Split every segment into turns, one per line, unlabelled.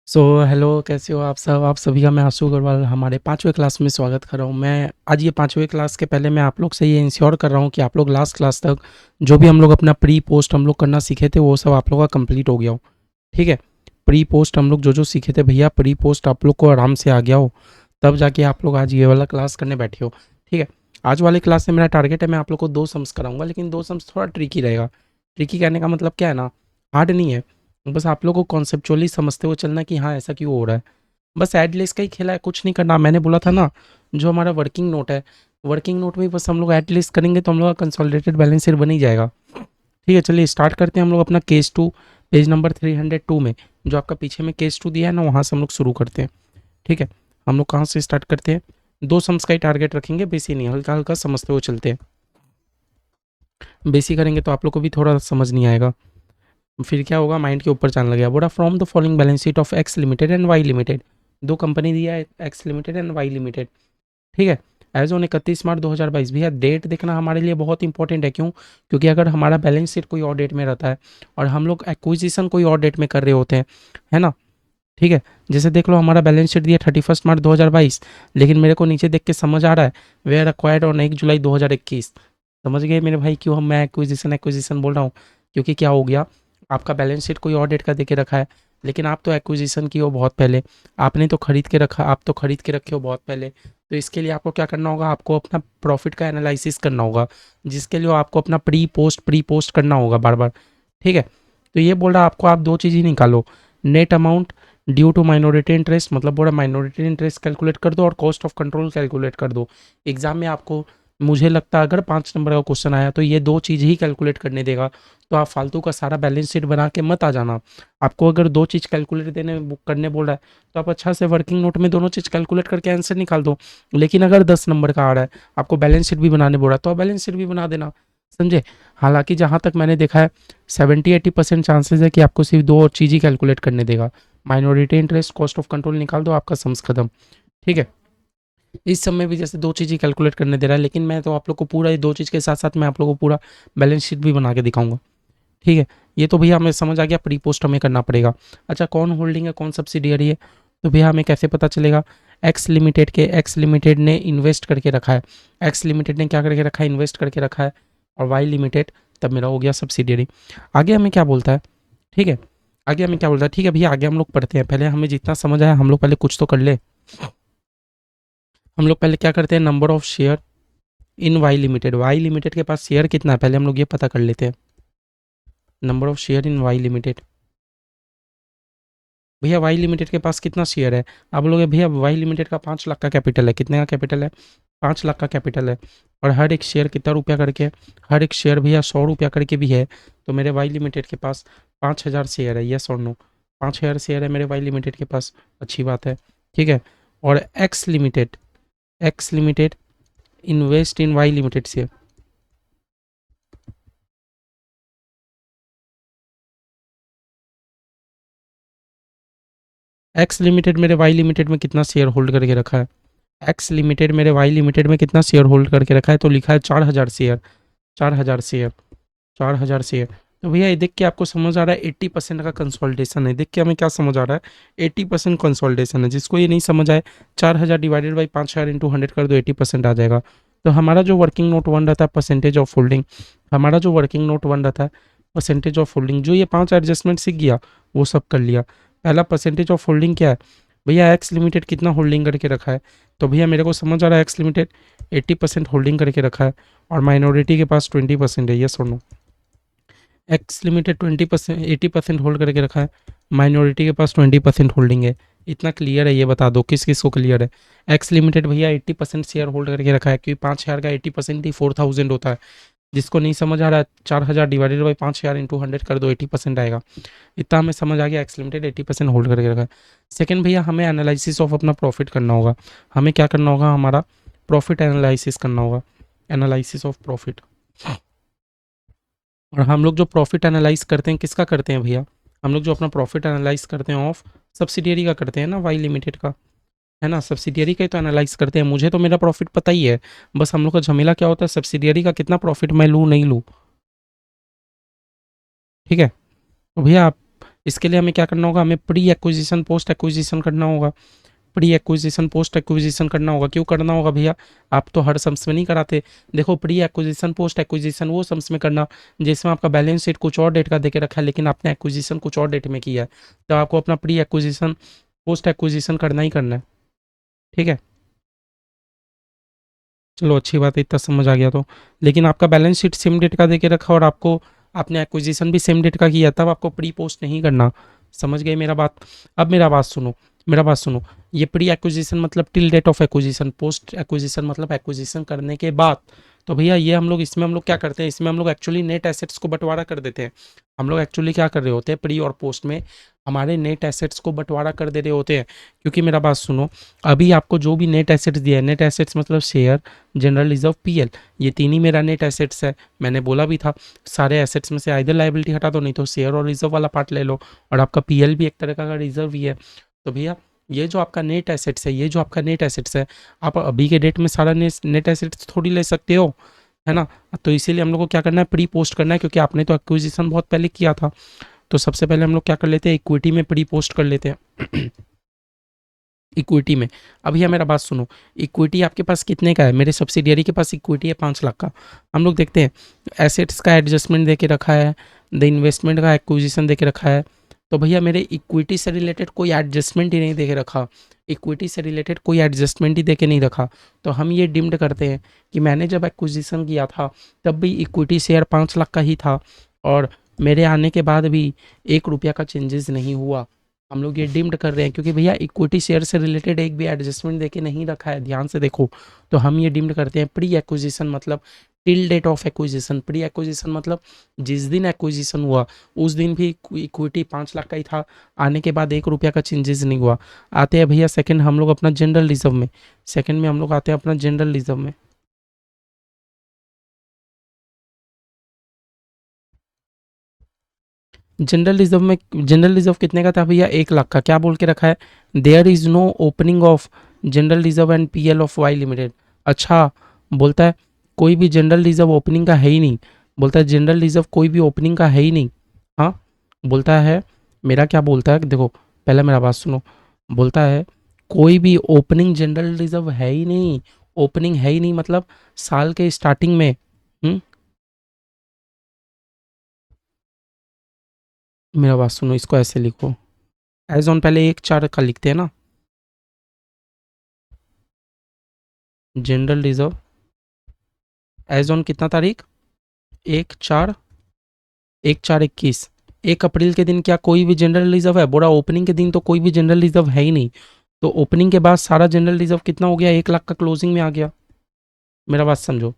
So hello, कैसे हो आप सब? आप सभी का मैं आशु अग्रवाल हमारे 5वीं क्लास में स्वागत कर रहा हूँ। मैं आज ये 5वीं क्लास के पहले मैं आप लोग से ये इंश्योर कर रहा हूँ कि आप लोग लास्ट क्लास तक जो भी हम लोग अपना प्री पोस्ट हम लोग करना सीखे थे वो सब आप लोग का कंप्लीट हो गया हो। ठीक है? प्री पोस्ट हम लोग जो जो सीखे थे भैया, प्री पोस्ट आप लोग को आराम से आ गया हो, तब जाके आप लोग आज ये वाला क्लास करने बैठे हो। ठीक है? आज वाले क्लास में मेरा टारगेट है, मैं आप लोग को 2 सम्स कराऊंगा, लेकिन 2 सम्स थोड़ा ट्रिकी रहेगा। ट्रिकी कहने का मतलब क्या है ना, हार्ड नहीं है। बस आप लोग को कॉन्सेप्चुअली समझते हुए चलना कि हाँ, ऐसा क्यों हो रहा है। बस ऐड लिस्ट का ही खेला है, कुछ नहीं करना। मैंने बोला था ना, जो हमारा वर्किंग नोट है, वर्किंग नोट में बस हम लोग ऐड लिस्ट करेंगे तो हम लोग का कंसोलिडेटेड बैलेंस शीट बन ही जाएगा। ठीक है, चलिए स्टार्ट करते हैं हम लोग अपना केस टू, पेज नंबर 302 में। जो आपका पीछे में केस टू दिया है ना, वहाँ से हम लोग शुरू करते हैं। ठीक है? हम लोग कहाँ से स्टार्ट करते हैं? 2 सम्स का ही टारगेट रखेंगे, बेसी नहीं, हल्का हल्का समझते हुए चलते हैं। बेसी करेंगे तो आप लोग को भी थोड़ा समझ नहीं आएगा, फिर क्या होगा, माइंड के ऊपर चलने लगा। बोला from the following balance sheet of X limited and Y limited. दो कंपनी दिया है, X limited and Y limited. ठीक है? As on 31 March 2022। भैया डेट देखना हमारे लिए बहुत इंपॉर्टेंट है। क्यों? क्योंकि अगर हमारा बैलेंस शीट कोई और डेट में रहता है और हम लोग एक्विजिशन कोई और डेट में कर रहे होते हैं, है ना? ठीक है? जैसे देख लो, हमारा बैलेंस शीट दिया 31 मार्च 2022, लेकिन मेरे को नीचे देख के समझ आ रहा है वेयर अक्वायर्ड ऑन 1 जुलाई 2021। समझ गए मेरे भाई क्यों हम मैं एक्विजिशन एक्विजिशन बोल रहा हूँ? क्योंकि क्या हो गया, आपका बैलेंस शीट कोई और डेट का दे के रखा है, लेकिन आप तो एक्विजिशन की हो बहुत पहले, आपने तो खरीद के रखा, आप तो खरीद के रखे हो बहुत पहले। तो इसके लिए आपको क्या करना होगा, आपको अपना प्रॉफिट का एनालिसिस करना होगा, जिसके लिए आपको अपना प्री पोस्ट करना होगा बार बार। ठीक है? तो ये बोल रहा है आपको, आप दो चीज़ ही निकालो, net amount due to minority interest, मतलब बोला माइनॉरिटी इंटरेस्ट कैलकुलेट कर दो और कॉस्ट ऑफ कंट्रोल कैलकुलेट कर दो। एग्जाम में आपको, मुझे लगता है अगर 5 नंबर का क्वेश्चन आया तो ये दो चीज़ ही कैलकुलेट करने देगा। तो आप फालतू का सारा बैलेंस शीट बना के मत आ जाना। आपको अगर दो चीज़ कैलकुलेट करने बोल रहा है तो आप अच्छा से वर्किंग नोट में दोनों चीज़ कैलकुलेट करके आंसर निकाल दो। लेकिन अगर 10 नंबर का आ रहा है, आपको बैलेंस शीट भी बनाने बोल रहा है, तो आप बैलेंस शीट भी बना देना। समझे? हालांकि जहाँ तक मैंने देखा है, 70-80% चांसेस है कि आपको सिर्फ दो और चीज़ ही कैलकुलेट करने देगा। Minority interest, cost of control निकाल दो, आपका सम्स खत्म। ठीक है? इस समय भी जैसे दो चीज़ ही कैलकुलेट करने दे रहा है, लेकिन मैं तो आप लोग को पूरा ये दो चीज़ के साथ साथ मैं आप लोग को पूरा बैलेंस शीट भी बना के दिखाऊंगा। ठीक है? ये तो भैया हमें समझ आ गया, प्री पोस्ट हमें करना पड़ेगा। अच्छा, कौन होल्डिंग है, कौन सब्सिडियरी है? तो भैया हमें कैसे पता चलेगा? एक्स लिमिटेड ने इन्वेस्ट करके रखा है। एक्स लिमिटेड ने क्या करके रखा है? इन्वेस्ट करके रखा है। और वाई लिमिटेड तब मेरा हो गया सब्सिडियरी। आगे हमें क्या बोलता है? ठीक है? आगे हमें क्या बोलता है? ठीक है भैया, आगे हम लोग पढ़ते हैं। पहले हमें जितना समझ आया हम लोग पहले कुछ तो कर ले। हम लोग पहले क्या करते हैं, number of share in Y limited. Y limited के पास शेयर कितना है पहले हम लोग ये पता कर लेते हैं। Number of share in Y limited. भैया वाई लिमिटेड के पास कितना शेयर है? आप बोलोगे भैया वाई लिमिटेड का 5 लाख का कैपिटल है। कितने का कैपिटल है? 5 लाख का कैपिटल है। और हर एक शेयर कितना रुपया करके है? हर एक शेयर भैया 100 रुपया करके भी है। तो मेरे वाई लिमिटेड के पास 5,000 शेयर है, यस और नो? 5,000 शेयर है मेरे वाई लिमिटेड के पास, अच्छी बात है। ठीक है? और X limited invest in Y limited share. X limited मेरे वाई लिमिटेड में कितना शेयर होल्ड करके रखा है? एक्स लिमिटेड मेरे वाई लिमिटेड में कितना शेयर होल्ड करके रखा है? तो लिखा है 4,000 शेयर। 4,000 शेयर। 4,000 शेयर। तो भैया ये देख के आपको समझ आ रहा है 80% का कंसोलिडेशन है। देख के हमें क्या समझ आ रहा है? 80% कंसोलिडेशन है। जिसको ये नहीं समझ आए, 4,000 डिवाइडेड बाई 5,000 इंटू 100 कर दो, 80% आ जाएगा। तो हमारा जो वर्किंग नोट वन रहता है परसेंटेज ऑफ होल्डिंग, हमारा जो वर्किंग नोट वन रहता है परसेंटेज ऑफ होल्डिंग, जो ये 5 एडजस्टमेंट सीख गया वो सब कर लिया। पहला परसेंटेज ऑफ होल्डिंग क्या है? भैया एक्स लिमिटेड कितना होल्डिंग करके रखा है? तो भैया मेरे को समझ आ रहा है एक्स लिमिटेड 80% होल्डिंग करके रखा है और माइनॉरिटी के पास 20% है, यस और नो? एक्स लिमिटेड 20%, 80% होल्ड करके रखा है, माइनॉरिटी के पास 20% होल्डिंग है। इतना क्लियर है? ये बता दो किस किस को क्लियर है। एक्स लिमिटेड भैया 80% शेयर होल्ड करके रखा है, क्योंकि 5,000 का 80% ही 4,000 होता है। जिसको नहीं समझ आ रहा है, 4,000 डिवाइडेड बाई 5,000 इंटू 100 कर दो, 80% आएगा। इतना हमें समझ आ गया, एक्स लिमिटेड 80% होल्ड करके रखा है। सेकंड भैया, हमें एनालिसिस ऑफ अपना प्रॉफिट करना होगा। हमें क्या करना होगा? हमारा प्रॉफिट एनालिसिस करना होगा, एनालिसिस ऑफ प्रॉफिट। और हम लोग जो प्रॉफिट एनालाइज करते हैं किसका करते हैं भैया? हम लोग जो अपना प्रॉफिट एनालाइज करते हैं ऑफ सब्सिडियरी का करते हैं ना, वाई लिमिटेड का, है ना? सब्सिडियरी का ही तो एनालाइज करते हैं। मुझे तो मेरा प्रॉफिट पता ही है, बस हम लोग का झमेला क्या होता है, सब्सिडियरी का कितना प्रॉफिट मैं लूँ नहीं लूँ। ठीक है? तो भैया आप इसके लिए हमें क्या करना होगा, हमें प्री एक्विजिशन पोस्ट एक्विजिशन करना होगा। प्री एक्विजिशन पोस्ट एक्विजिशन करना होगा। क्यों करना होगा भैया, आप तो हर सम्स में नहीं कराते। देखो प्री एक्विजिशन पोस्ट एक्विजिशन वो सम्स में करना जिसमें आपका बैलेंस शीट कुछ और डेट का देके रखा है, लेकिन आपने एक्विजिशन कुछ और डेट में किया है, तो आपको अपना प्री एक्विजिशन पोस्ट एक्विजिशन करना ही करना है। ठीक है, चलो अच्छी बात है, इतना समझ आ गया तो। लेकिन आपका बैलेंस शीट सेम डेट का देके रखा और आपको आपने एक्विजिशन भी सेम डेट का किया, तब आपको प्री पोस्ट नहीं करना। समझ गए मेरा बात। अब मेरा बात सुनो, मेरा बात सुनो। ये प्री एक्विजिशन मतलब till date of acquisition, post acquisition मतलब एक्विजिशन करने के बाद। तो भैया ये हम लोग इसमें हम लोग क्या करते हैं, इसमें हम लोग एक्चुअली नेट एसेट्स को बंटवारा कर देते हैं। हम लोग एक्चुअली क्या कर रहे होते हैं, प्री और पोस्ट में हमारे नेट एसेट्स को बंटवारा कर दे रहे होते हैं। क्योंकि मेरा बात सुनो, अभी आपको जो भी नेट एसेट्स दिया है, नेट एसेट्स मतलब शेयर, जनरल रिजर्व, पीएल, ये तीन ही मेरा नेट एसेट्स है। मैंने बोला भी था सारे एसेट्स में से आइदर लायबिलिटी हटा दो, नहीं तो शेयर और रिजर्व वाला पार्ट ले लो, और आपका पीएल भी एक तरह का रिजर्व ही है। तो भैया ये जो आपका नेट एसेट्स है, ये जो आपका नेट एसेट्स है, आप अभी के डेट में सारा नेट एसेट्स थोड़ी ले सकते हो, है ना। तो इसीलिए हम लोग को क्या करना है, प्री पोस्ट करना है, क्योंकि आपने तो एक्विजिशन बहुत पहले किया था। तो सबसे पहले हम लोग क्या कर लेते हैं, इक्विटी में प्री पोस्ट कर लेते हैं। इक्विटी में, अब यह मेरा बात सुनो, इक्विटी आपके पास कितने का है, मेरे सब्सिडियरी के पास इक्विटी है 5 लाख का। हम लोग देखते हैं एसेट्स का एडजस्टमेंट दे के रखा है, द इन्वेस्टमेंट का एक्विजिशन दे के रखा है। तो भैया मेरे इक्विटी से रिलेटेड कोई एडजस्टमेंट ही नहीं दे के रखा, इक्विटी से रिलेटेड कोई एडजस्टमेंट ही दे के नहीं रखा। तो हम ये डिम्ड करते हैं कि मैंने जब एक्विजिशन किया था तब भी इक्विटी शेयर 5 लाख का ही था, और मेरे आने के बाद भी 1 रुपया का चेंजेस नहीं हुआ। हम लोग ये डिम्ड कर रहे हैं क्योंकि भैया इक्विटी शेयर से रिलेटेड एक भी एडजस्टमेंट देके नहीं रखा है, ध्यान से देखो। तो हम ये डिम्ड करते हैं। प्री एक्विजिशन मतलब till date of acquisition, pre acquisition मतलब जिस दिन एक्विजिशन हुआ उस दिन भी इक्विटी 5 लाख का ही था, आने के बाद 1 रुपया का चेंजेस नहीं हुआ। आते हैं भैया सेकंड हम लोग अपना जनरल रिजर्व में, सेकंड में हम लोग आते हैं अपना जनरल रिजर्व में। जनरल रिजर्व कितने का था भैया, 1 लाख का। क्या बोल के रखा है, there is no opening of general reserve and PL of Y limited. अच्छा, बोलता है कोई भी जनरल रिजर्व ओपनिंग का है ही नहीं, बोलता है जनरल रिजर्व कोई भी ओपनिंग का है ही नहीं। हाँ, बोलता है, मेरा क्या बोलता है देखो, पहले मेरा बात सुनो। बोलता है कोई भी ओपनिंग जनरल रिजर्व है ही नहीं, ओपनिंग है ही नहीं मतलब साल के स्टार्टिंग में। हम्म, मेरा बात सुनो, इसको ऐसे लिखो, एज ऑन पहले 1/4 का लिखते हैं ना, जनरल रिजर्व एज ऑन कितना तारीख, 1/4, 1/4/21, 1 अप्रैल के दिन क्या कोई भी जनरल रिजर्व है, बोरा ओपनिंग के दिन तो कोई भी जनरल रिजर्व है ही नहीं। तो ओपनिंग के बाद सारा जनरल रिजर्व कितना हो गया, 1 लाख का क्लोजिंग में आ गया। मेरा बात समझो,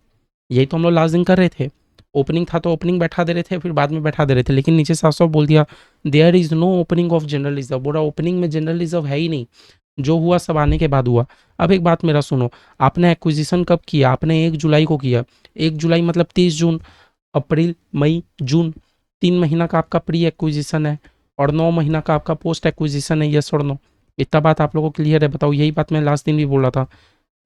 यही तो हम लोग लास्ट दिन कर रहे थे। ओपनिंग था तो ओपनिंग बैठा दे रहे थे, फिर बाद में बैठा दे रहे थे, लेकिन नीचे साफ साफ बोल दिया there is no opening of general reserve, बोरा ओपनिंग में जनरल रिजर्व है ही नहीं, जो हुआ सब आने के बाद हुआ। अब एक बात मेरा सुनो, आपने एक्विजिशन कब किया, आपने 1 जुलाई को किया। 1 जुलाई मतलब 30 जून, अप्रैल, मई, जून, 3 महीना का आपका प्री एक्विजिशन है और 9 महीना का आपका पोस्ट एक्विजिशन है। यस और नो, इतना बात आप लोगों को क्लियर है, बताओ। यही बात मैं लास्ट दिन भी बोल रहा था,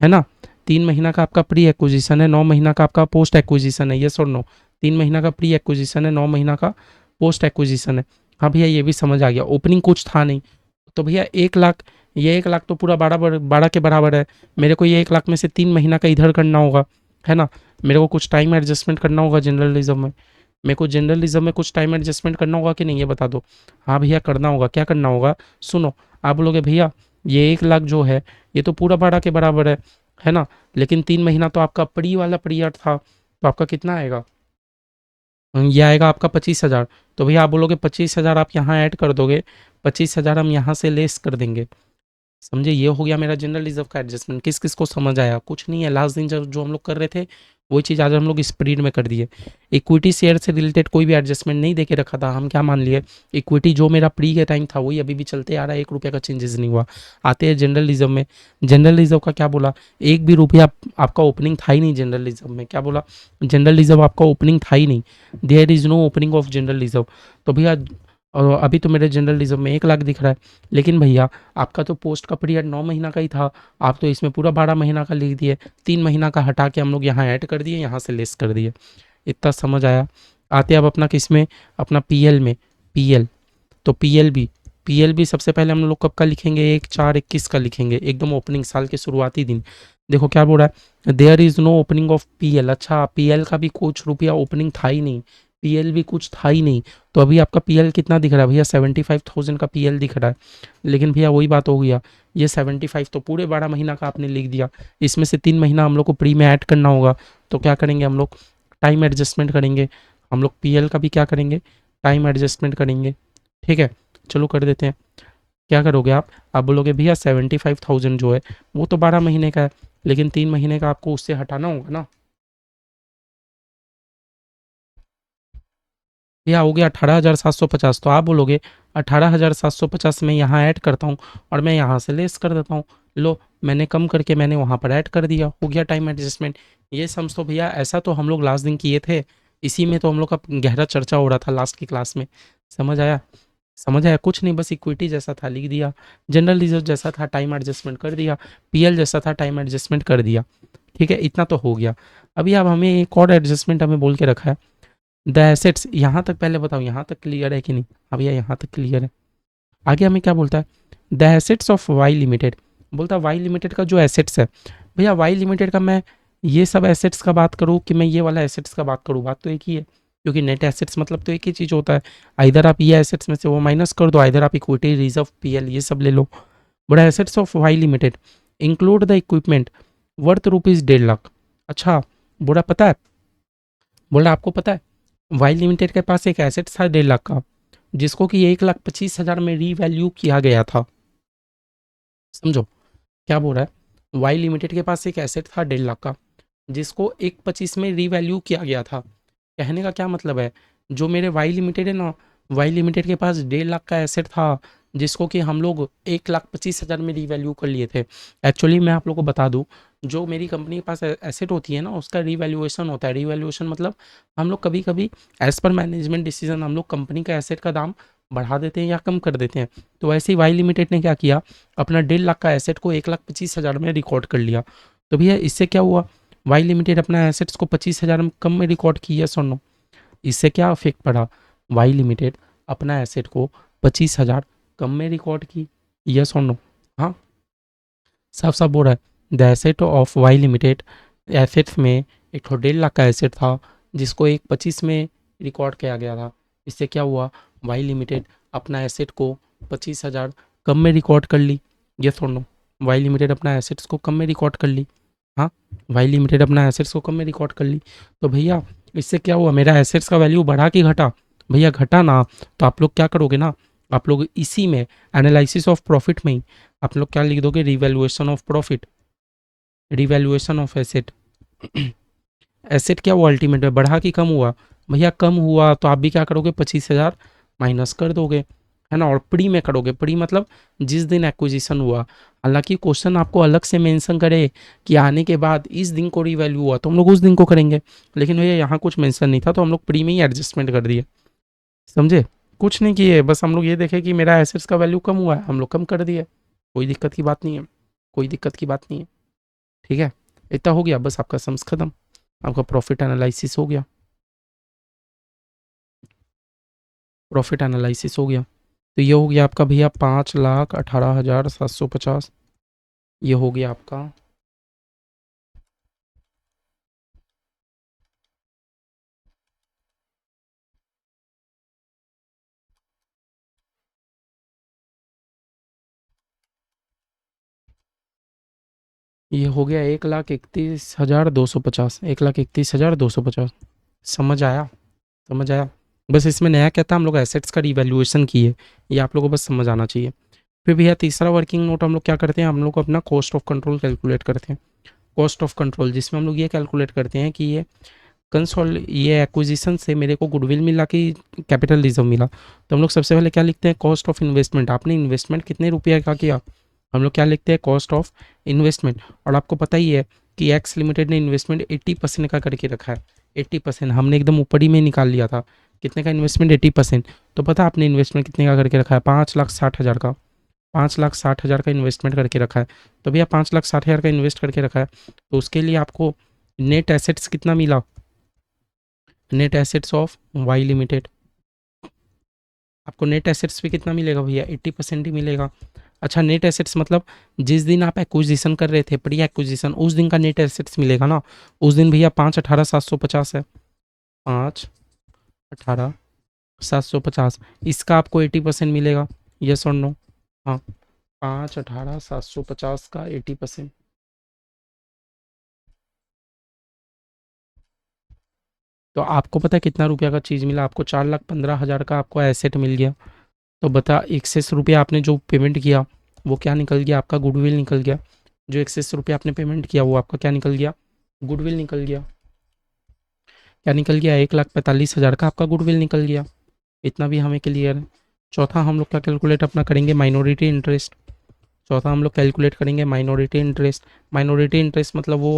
है ना। 3 महीना का आपका प्री एक्विजिशन है, 9 महीना का आपका पोस्ट एक्विजिशन है। यस और नो, 3 महीना का प्री एक्विजिशन है, 9 महीना का पोस्ट एक्विजिशन है। हाँ भैया ये भी समझ आ गया, ओपनिंग कुछ था नहीं। तो भैया 1 लाख, ये 1 लाख तो पूरा 12 के बराबर है। मेरे को ये 1 लाख में से 3 महीना का इधर करना होगा, है ना। मेरे को कुछ टाइम एडजस्टमेंट करना होगा जनरल रिजर्व में, मेरे को जनरल रिजर्व में कुछ टाइम एडजस्टमेंट करना होगा कि नहीं, ये बता दो। हाँ भैया करना होगा। क्या करना होगा, सुनो। आप बोलोगे भैया ये 1 लाख जो है ये तो पूरा 12 के बराबर है ना, लेकिन 3 महीना तो आपका प्री वाला पीरियड था, तो आपका कितना आएगा, ये आएगा आपका 25,000। तो भैया आप बोलोगे 25,000 आप यहाँ ऐड कर दोगे, 25,000 हम यहाँ से लेस कर देंगे। समझे, ये हो गया मेरा जनरल रिजर्व का एडजस्टमेंट। किस किस को समझ आया, कुछ नहीं है। लास्ट दिन जब जो हम लोग कर रहे थे वही चीज़ आज हम लोग स्प्रीड में कर दिए। इक्विटी शेयर से रिलेटेड कोई भी एडजस्टमेंट नहीं देके रखा था, हम क्या मान लिए, इक्विटी जो मेरा प्री के टाइम था वही अभी भी चलते आ रहा है, 1 रुपया का चेंजेस नहीं हुआ। आते हैं जनरल रिजर्व में, जनरल रिजर्व का क्या बोला, 1 भी रुपया आपका ओपनिंग था ही नहीं जनरल रिजर्व में। क्या बोला, जनरल रिजर्व आपका ओपनिंग था ही नहीं, there is no opening of general reserve. तो भैया और अभी तो मेरे जनरल रिजर्व में 1 लाख दिख रहा है, लेकिन भैया आपका तो पोस्ट का पीरियड 9 महीना का ही था, आप तो इसमें पूरा 12 महीना का लिख दिए। 3 महीना का हटा के हम लोग यहाँ ऐड कर दिए, यहाँ से लेस कर दिए। इतना समझ आया। आते अब अपना किस में, अपना पीएल में। पीएल तो पीएलबी सबसे पहले हम लोग कब का लिखेंगे, 1/4/21 का लिखेंगे, एकदम ओपनिंग साल के शुरुआती दिन। देखो क्या बोल रहा है, there is no opening of PL. अच्छा, पीएल का भी कुछ रुपया ओपनिंग था ही नहीं, पीएल भी कुछ था ही नहीं। तो अभी आपका पीएल कितना दिख रहा है भैया, 75,000 का पीएल दिख रहा है। लेकिन भैया वही बात हो गया, ये 75 तो पूरे 12 महीना का आपने लिख दिया, इसमें से 3 महीना हम लोग को प्री में ऐड करना होगा। तो क्या करेंगे हम लोग, टाइम एडजस्टमेंट करेंगे। हम लोग पीएल का भी क्या करेंगे, टाइम एडजस्टमेंट करेंगे। ठीक है, चलो कर देते हैं। क्या करोगे आप बोलोगे भैया 75,000 जो है वो तो 12 महीने का है, लेकिन 3 महीने का आपको उससे हटाना होगा ना। भैया हो गया 18,750। तो आप बोलोगे 18,750 में यहाँ ऐड करता हूँ और मैं यहाँ से लेस कर देता हूँ। लो, मैंने कम करके मैंने वहाँ पर ऐड कर दिया, हो गया टाइम एडजस्टमेंट। ये सम्स तो भैया ऐसा तो हम लोग लास्ट दिन किए थे, इसी में तो हम लोग का गहरा चर्चा हो रहा था लास्ट की क्लास में। समझ आया, समझ आया, कुछ नहीं, बस इक्विटी जैसा था लिख दिया, जनरल रिजर्व जैसा था टाइम एडजस्टमेंट कर दिया, पीएल जैसा था टाइम एडजस्टमेंट कर दिया। ठीक है, इतना तो हो गया। अभी अब हमें एक और एडजस्टमेंट हमें बोल के रखा है, द एसेट्स। यहाँ तक पहले बताओ, यहाँ तक क्लियर है कि नहीं। हाँ भैया यहाँ तक क्लियर है। आगे हमें क्या बोलता है, the assets of Y limited. बोलता है वाई लिमिटेड का जो एसेट्स है, भैया वाई लिमिटेड का मैं ये सब एसेट्स का बात करूँ कि मैं ये वाला एसेट्स का बात करूँ, बात तो एक ही है, क्योंकि नेट एसेट्स मतलब तो एक ही चीज़ होता है। इधर आप ये एसेट्स में से वो माइनस कर दो, इधर आप इक्विटी रिजर्व पीएल ये सब ले लो। बड़ा assets of Y limited include the equipment worth rupees 1.5 lakh. अच्छा, बोला पता है, बोला आपको पता है वाई लिमिटेड के पास एक एसेट था 1.5 लाख का, जिसको कि 1,25,000 में रीवैल्यू किया गया था। समझो क्या बोल रहा है, वाई लिमिटेड के पास एक एसेट था 1.5 लाख का, जिसको 1,25 में रीवैल्यू किया गया था। कहने का क्या मतलब है, जो मेरे वाई लिमिटेड है ना, वाई लिमिटेड के पास 1.5 लाख का एसेट था, जिसको कि हम लोग 1,25,000 में रीवैल्यू कर लिए थे। एक्चुअली मैं आप लोग को बता दूं, जो मेरी कंपनी के पास एसेट होती है ना, उसका रीवैल्यूएशन होता है। रीवैल्यूएशन मतलब हम लोग कभी कभी एज पर मैनेजमेंट डिसीजन हम लोग कंपनी का एसेट का दाम बढ़ा देते हैं या कम कर देते हैं। तो वैसे ही वाई लिमिटेड ने क्या किया, अपना 1.5 लाख का एसेट को 1,25,000 में रिकॉर्ड कर लिया। तो भैया इससे क्या हुआ, वाई लिमिटेड अपना एसेट्स को 25,000 में कम में रिकॉर्ड की, यस और नो। इससे क्या इफेक्ट पड़ा, वाई लिमिटेड अपना एसेट को 25,000 कम में रिकॉर्ड की, यस और नो। हाँ, साफ साफ बोल रहा है, the asset of Y limited, assets में एक 1.5 लाख का एसेट था, जिसको 1,25 में रिकॉर्ड किया गया था। इससे क्या हुआ, वाई लिमिटेड अपना एसेट को 25,000 कम में रिकॉर्ड कर ली, यस और नो। वाई लिमिटेड अपना एसेट्स को कम में रिकॉर्ड कर ली। हाँ, वाई लिमिटेड अपना एसेट्स को कम में रिकॉर्ड कर ली। तो भैया इससे क्या हुआ, मेरा एसेट्स का वैल्यू बढ़ा कि घटा, भैया घटा ना। तो आप लोग क्या करोगे ना, आप लोग इसी में एनालिसिस ऑफ प्रॉफिट में ही आप लोग क्या लिख दोगे, revaluation of profit, revaluation of asset. Asset क्या हुआ अल्टीमेट में, बढ़ा कि कम हुआ, भैया कम हुआ। तो आप भी क्या करोगे, 25,000 माइनस कर दोगे, है ना। और प्री में करोगे, प्री मतलब जिस दिन एक्विजिशन हुआ। हालांकि क्वेश्चन आपको अलग से मेंशन करे कि आने के बाद इस दिन को रिवैल्यू हुआ, तो हम लोग उस दिन को करेंगे, लेकिन भैया यहाँ कुछ मेंशन नहीं था, तो हम लोग प्री में ही एडजस्टमेंट कर दिए। समझे, कुछ नहीं किए, बस हम लोग ये देखे कि मेरा एसेट्स का वैल्यू कम हुआ है, हम लोग कम कर दिए। कोई दिक्कत की बात नहीं है, कोई दिक्कत की बात नहीं है। ठीक है, इतना हो गया, बस आपका सम्स खत्म, आपका प्रॉफिट एनालिसिस हो गया, प्रॉफिट एनालिसिस हो गया। तो ये हो गया आपका भैया 5,18,750, ये हो गया आपका। ये हो गया 1,31,250, 1,31,250। समझ आया, समझ आया। बस इसमें नया क्या था, हम लोग एसेट्स का रिवैल्यूएशन किए, ये आप लोगों को बस समझ आना चाहिए। फिर भैया तीसरा वर्किंग नोट हम लोग क्या करते हैं, हम लोग अपना कॉस्ट ऑफ कंट्रोल कैलकुलेट करते हैं। कॉस्ट ऑफ कंट्रोल जिसमें हम लोग ये कैलकुलेट करते हैं कि ये एक्विजिशन से मेरे को गुडविल मिला कि कैपिटल रिजर्व मिला। तो हम लोग सबसे पहले क्या लिखते हैं, कॉस्ट ऑफ इन्वेस्टमेंट। आपने इन्वेस्टमेंट कितने रुपये का किया, हम लोग क्या लिखते हैं, कॉस्ट ऑफ इन्वेस्टमेंट। और आपको पता ही है कि एक्स लिमिटेड ने इन्वेस्टमेंट 80% का करके रखा है। 80% हमने एकदम ऊपर ही में निकाल लिया था, कितने का इन्वेस्टमेंट, 80%। तो पता आपने इन्वेस्टमेंट कितने का करके रखा है, 5,60,000 का, 5,60,000 का इन्वेस्टमेंट करके रखा है। तो भैया 5,60,000 का इन्वेस्ट करके रखा है, तो उसके लिए आपको नेट एसेट्स कितना मिला, net assets of Y limited, आपको नेट एसेट्स भी कितना मिलेगा भैया, 80% ही मिलेगा। अच्छा, नेट एसेट्स मतलब जिस दिन आप एक्विजिशन कर रहे थे, प्री एक्विजिशन, उस दिन का नेट एसेट्स मिलेगा ना। उस दिन भैया 5,18,750 है, 5,18,750, इसका आपको 80% मिलेगा। यस और नो? हाँ, 5,18,750 का 80%। तो आपको पता है कितना रुपया का चीज़ मिला? आपको 4,15,000 का आपको एसेट मिल गया। तो बता, एक्सेस रुपया आपने जो पेमेंट किया वो क्या निकल गया? आपका गुडविल निकल गया। जो एक्सेस रुपया आपने पेमेंट किया वो आपका क्या निकल गया? गुडविल निकल गया। क्या निकल गया? 1,45,000 का आपका गुडविल निकल गया। इतना भी हमें क्लियर है। चौथा हम लोग क्या कैलकुलेट अपना करेंगे? Minority interest. चौथा हम लोग कैलकुलेट करेंगे माइनॉरिटी इंटरेस्ट। माइनॉरिटी इंटरेस्ट मतलब वो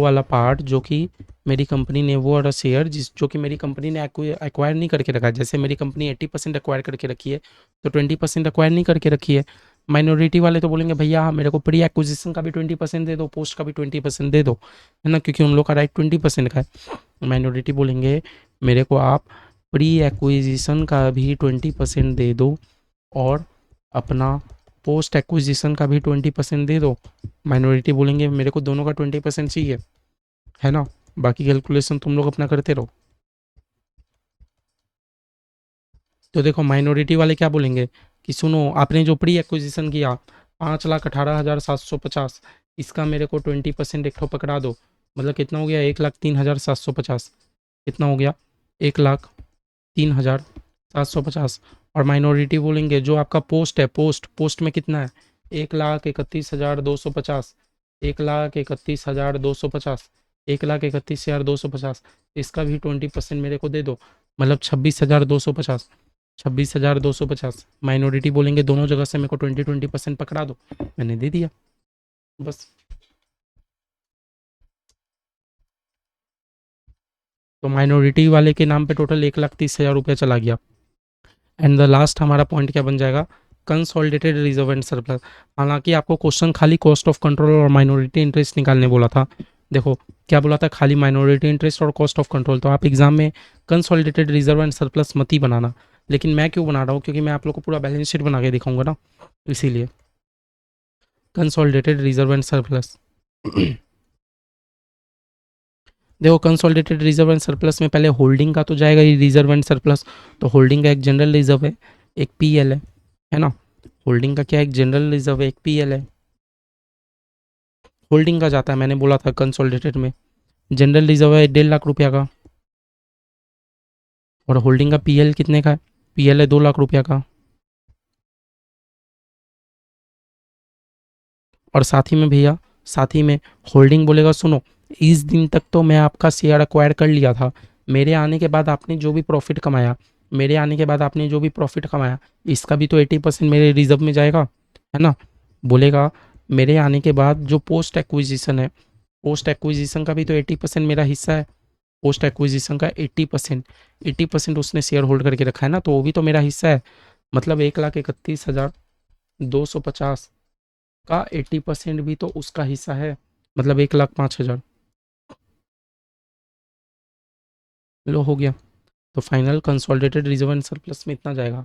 वाला पार्ट जो कि मेरी कंपनी ने, वो वाला शेयर जो कि मेरी कंपनी ने एक्वायर नहीं करके रखा है। जैसे मेरी कंपनी 80% एक्वायर करके रखी है, तो 20% एक्वायर नहीं करके रखी है। माइनॉरिटी वाले तो बोलेंगे भैया मेरे को प्री एक्विजिशन का भी 20% दे दो, पोस्ट का भी 20% दे दो, है ना, क्योंकि उन लोग का राइट 20% का है। माइनॉरिटी बोलेंगे मेरे को आप प्री एक्विजिशन का भी 20% दे दो और अपना पोस्ट एक्विजिशन का भी 20% दे दो। माइनॉरिटी बोलेंगे मेरे को दोनों का 20% चाहिए, है ना। बाकी कैलकुलेशन तुम लोग अपना करते रहो। तो देखो, माइनॉरिटी वाले क्या बोलेंगे कि सुनो, आपने जो प्री एक्विजिशन किया 5,18,750, इसका मेरे को 20% एक ठो पकड़ा दो। मतलब कितना हो गया? 1,03,750। कितना हो गया? 1,03,750। और माइनॉरिटी बोलेंगे जो आपका पोस्ट है, पोस्ट में कितना है? 1,31,250, 1,31,250, 1,31,250, इसका भी 20% मेरे को दे दो। मतलब 26,250, 26,250। माइनॉरिटी बोलेंगे दोनों जगह से मेरे को 20% पकड़ा दो। मैंने दे दिया, बस। तो माइनॉरिटी वाले के नाम पे टोटल 1,30,000 रुपया चला गया। एंड द लास्ट हमारा पॉइंट क्या बन जाएगा? Consolidated reserve and surplus. हालांकि आपको क्वेश्चन खाली कॉस्ट ऑफ कंट्रोल और माइनॉरिटी इंटरेस्ट निकालने बोला था। देखो क्या बोला था? खाली माइनॉरिटी इंटरेस्ट और कॉस्ट ऑफ कंट्रोल। तो आप एग्जाम में कंसोलिडेटेड रिजर्व एंड सरप्लस मत ही बनाना। लेकिन मैं क्यों बना रहा हूँ? क्योंकि मैं आप लोग को पूरा बैलेंस शीट बना के दिखाऊंगा ना, इसीलिए कंसोलिडेटेड रिजर्व एंड सरप्लस। देखो, कंसोलिडेटेड रिजर्व एंड सरप्लस में पहले होल्डिंग का तो जाएगा ही, रिजर्व एंड सरप्लस। तो होल्डिंग का एक जनरल रिजर्व है, एक पीएल है ना। होल्डिंग का क्या? एक जनरल रिजर्व है, एक पीएल है। होल्डिंग का जाता है, मैंने बोला था कंसोलिडेटेड में। जनरल रिजर्व है 1,50,000 रुपया का, और होल्डिंग का पीएल कितने का है? पीएल है 2,00,000 रुपया का। और साथ ही में भैया, साथ ही में होल्डिंग बोलेगा सुनो, इस दिन तक तो मैं आपका शेयर एक्वायर कर लिया था, मेरे आने के बाद आपने जो भी प्रॉफिट कमाया, मेरे आने के बाद आपने जो भी प्रॉफिट कमाया, इसका भी तो 80% मेरे रिजर्व में जाएगा, है ना। बोलेगा मेरे आने के बाद जो पोस्ट एक्विजिशन है, पोस्ट एक्विजिशन का भी तो 80% मेरा हिस्सा है। पोस्ट एक्विजिशन का 80%, 80% उसने शेयर होल्ड करके रखा है ना, तो वो भी तो मेरा हिस्सा है। मतलब 1,31,250 का 80% भी तो उसका हिस्सा है, मतलब 1,05,000। लो, हो गया। तो final consolidated reserve and surplus में इतना जाएगा,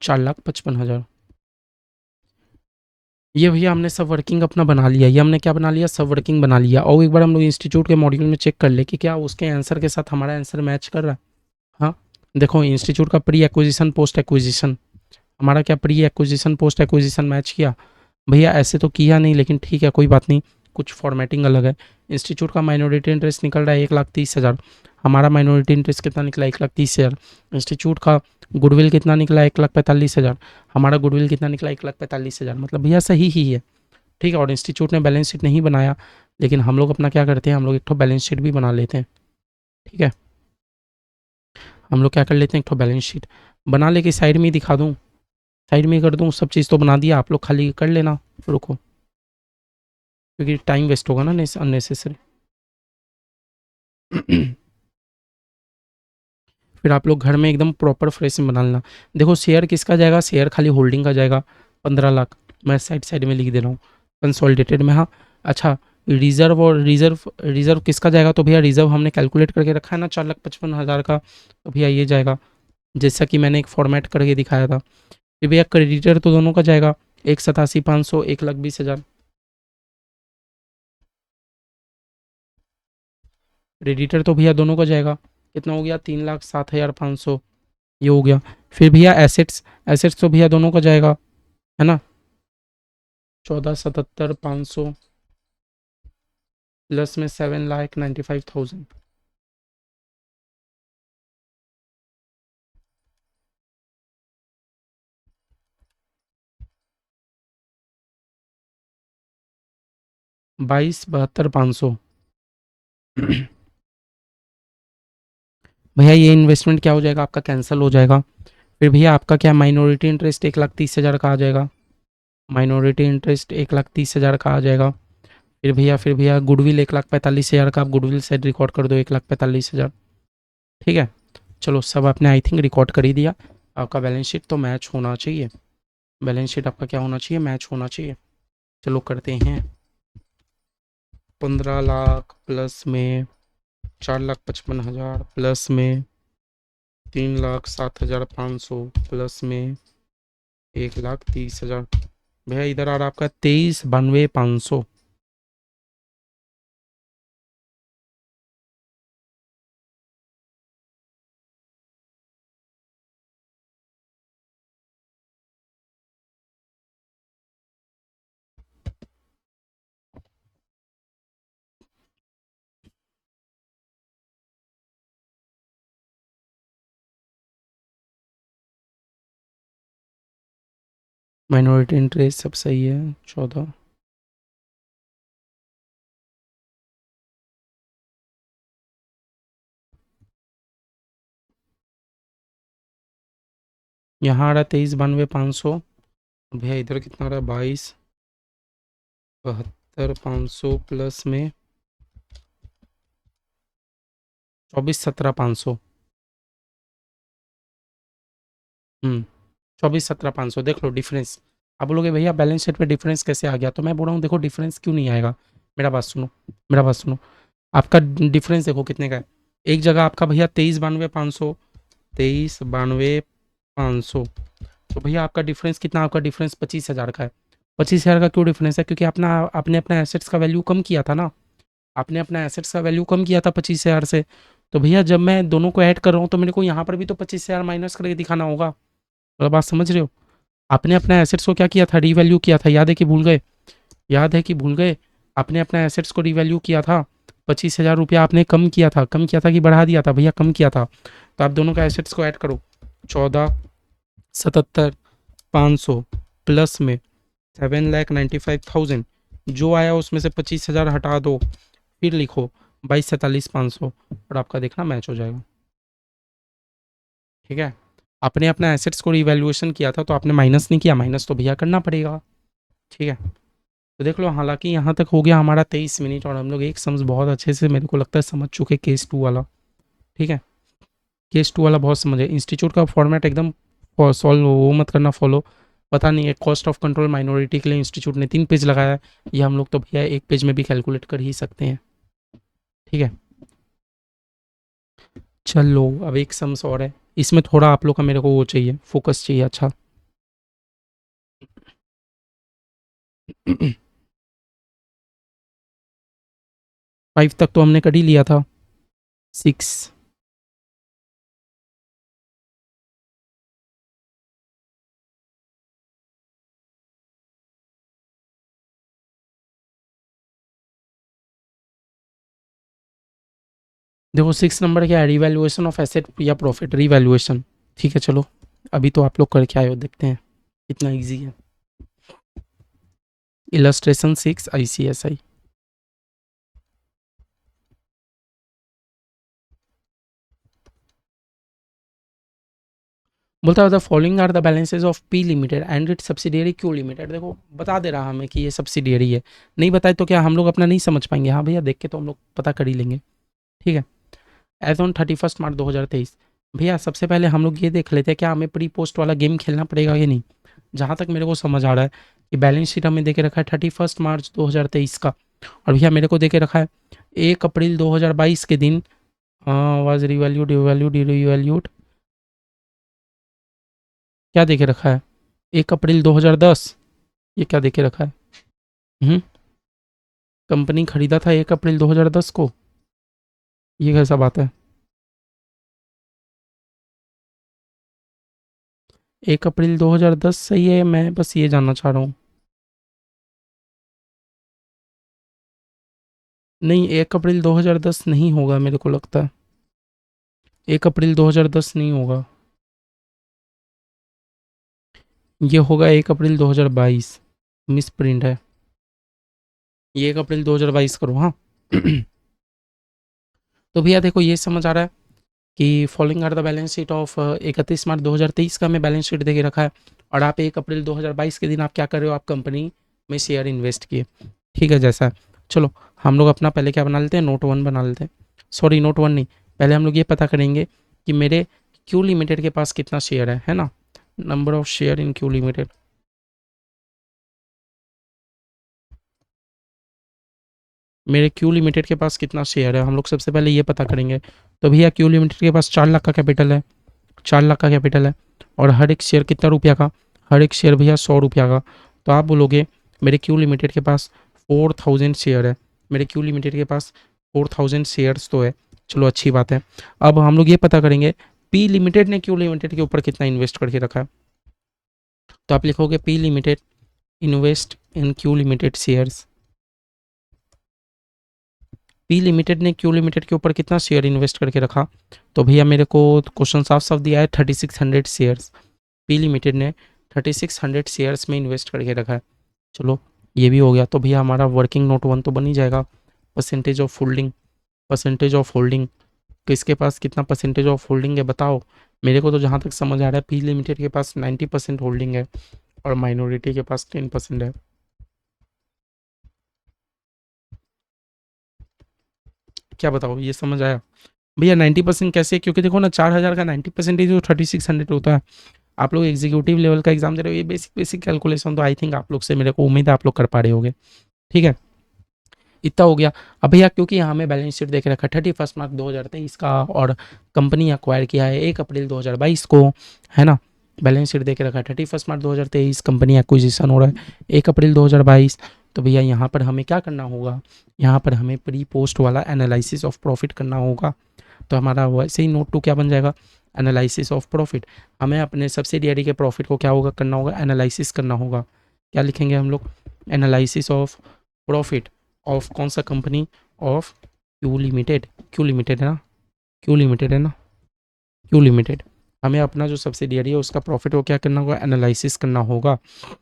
4,55,000। ये भैया हमने सब वर्किंग अपना बना लिया। ये हमने क्या बना लिया? सब वर्किंग बना लिया। और एक बार हम लोग इंस्टीट्यूट के मॉड्यूल में चेक कर ले कि क्या उसके आंसर के साथ हमारा आंसर मैच कर रहा है। हाँ, देखो इंस्टीट्यूट का प्री एक्विजिशन पोस्ट एक्विजिशन, हमारा क्या pre acquisition post acquisition match किया? भैया ऐसे तो किया नहीं, लेकिन ठीक है कोई बात नहीं, कुछ फॉर्मेटिंग अलग है। इंस्टीट्यूट का माइनॉरिटी इंटरेस्ट निकल रहा है 1,30,000, हमारा माइनॉरिटी इंटरेस्ट कितना निकला? 1,30,000। इंस्टीट्यूट का गुडविल कितना निकला? 1,45,000, हमारा गुडविल कितना निकला? 1,45,000। मतलब भैया सही ही है, ठीक है। और इंस्टीट्यूट ने बैलेंस शीट नहीं बनाया, लेकिन हम लोग अपना क्या करते हैं, हम लोग एक ठो बैलेंस शीट भी बना लेते हैं, ठीक है। हम लोग क्या कर लेते हैं, एक ठो बैलेंस शीट बना लेके साइड में ही दिखा दूँ, साइड में ही कर दूँ। सब चीज़ तो बना दिया, आप लोग खाली कर लेना, रुको, क्योंकि टाइम वेस्ट होगा ना अननेसेसरी। फिर आप लोग घर में एकदम प्रॉपर फ्रेश में बना लेना। देखो शेयर किसका जाएगा? शेयर खाली होल्डिंग का जाएगा 15 लाख। मैं साइड साइड में लिख दे रहा हूँ कंसोलिडेटेड में। हाँ, अच्छा, रिजर्व और रिजर्व किसका जाएगा, तो भैया रिजर्व हमने कैलकुलेट करके रखा है ना 4,55,000 का, तो भैया ये जाएगा जैसा कि मैंने एक फॉर्मेट करके दिखाया था। फिर भैया क्रेडिटर तो दोनों का जाएगा 1,87,500, 1,20,000। क्रेडिटर तो भैया दोनों का जाएगा, कितना हो गया 3,07,500, ये हो गया। फिर भैया एसेट्स, एसेट्स तो भैया दोनों का जाएगा, है ना, 14,77,500 प्लस में 7,95,000। बाईस 72,500। भैया ये इन्वेस्टमेंट क्या हो जाएगा आपका, कैंसिल हो जाएगा। फिर भैया आपका क्या माइनॉरिटी इंटरेस्ट 1,30,000 का आ जाएगा, माइनॉरिटी इंटरेस्ट 1,30,000 का आ जाएगा। फिर भैया गुडविल 1,45,000 का, आप गुडविल साइड रिकॉर्ड कर दो 1,45,000। ठीक है, चलो सब आपने आई थिंक रिकॉर्ड कर ही दिया। आपका बैलेंस शीट तो मैच होना चाहिए, बैलेंस शीट आपका क्या होना चाहिए, मैच होना चाहिए। चलो करते हैं, 15 लाख प्लस में 4,55,000 प्लस में 3,07,500 प्लस में 1,30,000। भैया इधर आ रहा आपका 23,92,500। माइनॉरिटी इंटरेस्ट सब सही है 14। यहाँ आ रहा 23,92,500। भैया इधर कितना आ रहा है 22,72,500 प्लस में 24,17,500। 24,17,500 देख लो डिफरेंस। आप बोलोगे भैया बैलेंस शीट पे डिफरेंस कैसे आ गया, तो मैं बोल रहा हूँ देखो डिफरेंस क्यों नहीं आएगा। मेरा बात सुनो, मेरा बात सुनो, आपका डिफरेंस देखो कितने का है। एक जगह आपका भैया 23,92,500, 23,92,500, तो भैया आपका डिफरेंस कितना, आपका डिफरेंस 25,000 का है। 25,000 का क्यों डिफरेंस है, क्योंकि अपना आपने अपना एसेट्स का वैल्यू कम किया था ना, आपने अपना एसेट्स का वैल्यू कम किया था 25,000 से। तो भैया जब मैं दोनों को ऐड कर रहा हूँ तो मेरे को यहाँ पर भी तो 25,000 माइनस करके दिखाना होगा। मतलब बात समझ रहे हो, आपने अपना एसेट्स को क्या किया था, रीवैल्यू किया था, याद है कि भूल गए, याद है कि भूल गए। आपने अपना एसेट्स को रीवैल्यू किया था, 25,000 रुपया आपने कम किया था, कम किया था कि बढ़ा दिया था, भैया कम किया था। तो आप दोनों का एसेट्स को ऐड करो, 14,77,500 प्लस में 7,95,000, जो आया उसमें से 25,000 हटा दो, फिर लिखो 22,47,500, और आपका देखना मैच हो जाएगा। ठीक है, आपने अपना एसेट्स को रिवैल्यूएशन किया था तो आपने माइनस नहीं किया, माइनस तो भैया करना पड़ेगा। ठीक है, तो देख लो, हालांकि यहाँ तक हो गया हमारा 23 मिनट, और हम लोग एक सम्स बहुत अच्छे से मेरे को लगता है समझ चुके केस 2 वाला। ठीक है, केस 2 वाला बहुत समझे, इंस्टीट्यूट का फॉर्मेट एकदम सॉल्व वो मत करना फॉलो। पता नहीं है कॉस्ट ऑफ कंट्रोल माइनॉरिटी के लिए इंस्टीट्यूट ने 3 पेज लगाया है, ये हम लोग तो भैया 1 पेज में भी कैलकुलेट कर ही सकते हैं। ठीक है, चलो अब एक सम्स और है, इसमें थोड़ा आप लोग का मेरे को वो चाहिए, फोकस चाहिए। अच्छा 5 तक तो हमने कर ही लिया था, 6। देखो 6 नंबर क्या है, रिवैल्यूएशन ऑफ एसेट या प्रॉफिट, रिवैल्यूएशन। ठीक है चलो, अभी तो आप लोग करके आए हो, देखते हैं कितना इजी है। इलस्ट्रेशन 6 ICSI बोलता है the following are the balances of P limited and it subsidiary Q limited. देखो बता दे रहा हमें कि ये सब्सिडियरी है, नहीं बताए तो क्या हम लोग अपना नहीं समझ पाएंगे, हाँ भैया देख के तो हम लोग पता कर ही लेंगे। ठीक है, एज ऑन 31 मार्च 2023। भैया सबसे पहले हम लोग ये देख लेते हैं क्या हमें प्री पोस्ट वाला गेम खेलना पड़ेगा या नहीं। जहाँ तक मेरे को समझ आ रहा है कि बैलेंस शीट हमें दे के रखा है 31 मार्च 2023 का, और भैया मेरे को देके रखा है 1 अप्रैल 2022 के दिन वाज रिवैल्यूड रिवैल्यूड रिवैल्यूड, क्या देके रखा है 1 अप्रैल 2010, ये क्या देके रखा है? हम्म, कंपनी खरीदा था 1 अप्रैल 2010 को, ये कैसा बात है? 1 अप्रैल 2010 सही है, मैं बस ये जानना चाह रहा हूँ। नहीं, 1 अप्रैल 2010 नहीं होगा मेरे को लगता है, 1 अप्रैल 2010 नहीं होगा, ये होगा 1 अप्रैल 2022, मिस प्रिंट है, ये 1 अप्रैल 2022 करो हाँ। तो भैया देखो ये समझ आ रहा है कि following are the balance sheet of 31 March 2023 का हमें बैलेंस शीट देके रखा है, और आप 1 अप्रैल 2022 के दिन आप क्या कर रहे हो, आप कंपनी में शेयर इन्वेस्ट किए, ठीक है जैसा है। चलो हम लोग अपना पहले क्या बना लेते हैं, नोट 1 बना लेते हैं, सॉरी नोट 1 नहीं, पहले हम लोग ये पता करेंगे कि मेरे क्यू लिमिटेड के पास कितना शेयर है ना, number of share in Q limited. मेरे क्यू लिमिटेड के पास कितना शेयर है, हम लोग सबसे पहले ये पता करेंगे। तो भैया क्यू लिमिटेड के पास 4 लाख का कैपिटल है, 4 लाख का कैपिटल है, और हर एक शेयर कितना रुपया का, हर एक शेयर भैया 100 रुपया का। तो आप बोलोगे मेरे क्यू लिमिटेड के पास 4000 शेयर है, मेरे क्यू लिमिटेड के पास 4000 शेयर्स तो है, चलो अच्छी बात है। अब हम लोग ये पता करेंगे पी लिमिटेड ने क्यू लिमिटेड के ऊपर कितना इन्वेस्ट करके रखा है। तो आप लिखोगे पी लिमिटेड इन्वेस्ट इन Q limited shares, P limited ने क्यू लिमिटेड के ऊपर कितना शेयर इन्वेस्ट करके रखा। तो भैया मेरे को क्वेश्चन साफ साफ दिया है 3600 शेयर्स, पी लिमिटेड ने 3600 शेयर्स में इन्वेस्ट करके रखा है। चलो ये भी हो गया, तो भैया हमारा वर्किंग नोट 1 तो बन ही जाएगा। Percentage of holding, percentage of holding, किसके पास कितना परसेंटेज ऑफ होल्डिंग है बताओ। मेरे को तो जहाँ तक समझ आ रहा है पी लिमिटेड के पास 90% होल्डिंग है, और माइनॉरिटी के पास 10% है। क्या बताओ, ये समझ आया? भैया 90% कैसे, क्योंकि देखो ना 4000 का 90% जो 3600 होता है। आप लोग एग्जीक्यूटिव लेवल का एग्जाम दे रहे हो, ये बेसिक बेसिक कैलकुलेशन तो आई थिंक आप लोग से मेरे को उम्मीद है आप लोग कर पा रहे होगे, ठीक है। इतना हो गया। अब भैया क्योंकि यहाँ हमें बैलेंस शीट देख रखा है 31 मार्च 2023 का, और कंपनी अक्वायर किया है 1 अप्रैल 2022 को, है ना। बैलेंस शीट देख रखा है 31 मार्च 2023, कंपनी एक्विजिशन हो रहा है 1 अप्रैल 2022। तो भैया यहाँ पर हमें क्या करना होगा, यहाँ पर हमें प्री पोस्ट वाला एनालिसिस ऑफ प्रॉफिट करना होगा। तो हमारा वैसे ही नोट 2 क्या बन जाएगा, एनालिसिस ऑफ प्रॉफिट। हमें अपने सब्सिडियरी के प्रॉफिट को क्या होगा करना होगा, एनालिसिस करना होगा। क्या लिखेंगे हम लोग, एनालिसिस ऑफ प्रॉफिट ऑफ कौन सा company, of Q limited, Q limited है ना, क्यू लिमिटेड है ना, क्यू लिमिटेड। हमें अपना जो सब्सिडियरी है उसका प्रॉफिट को क्या करना होगा, एनालिसिस करना होगा।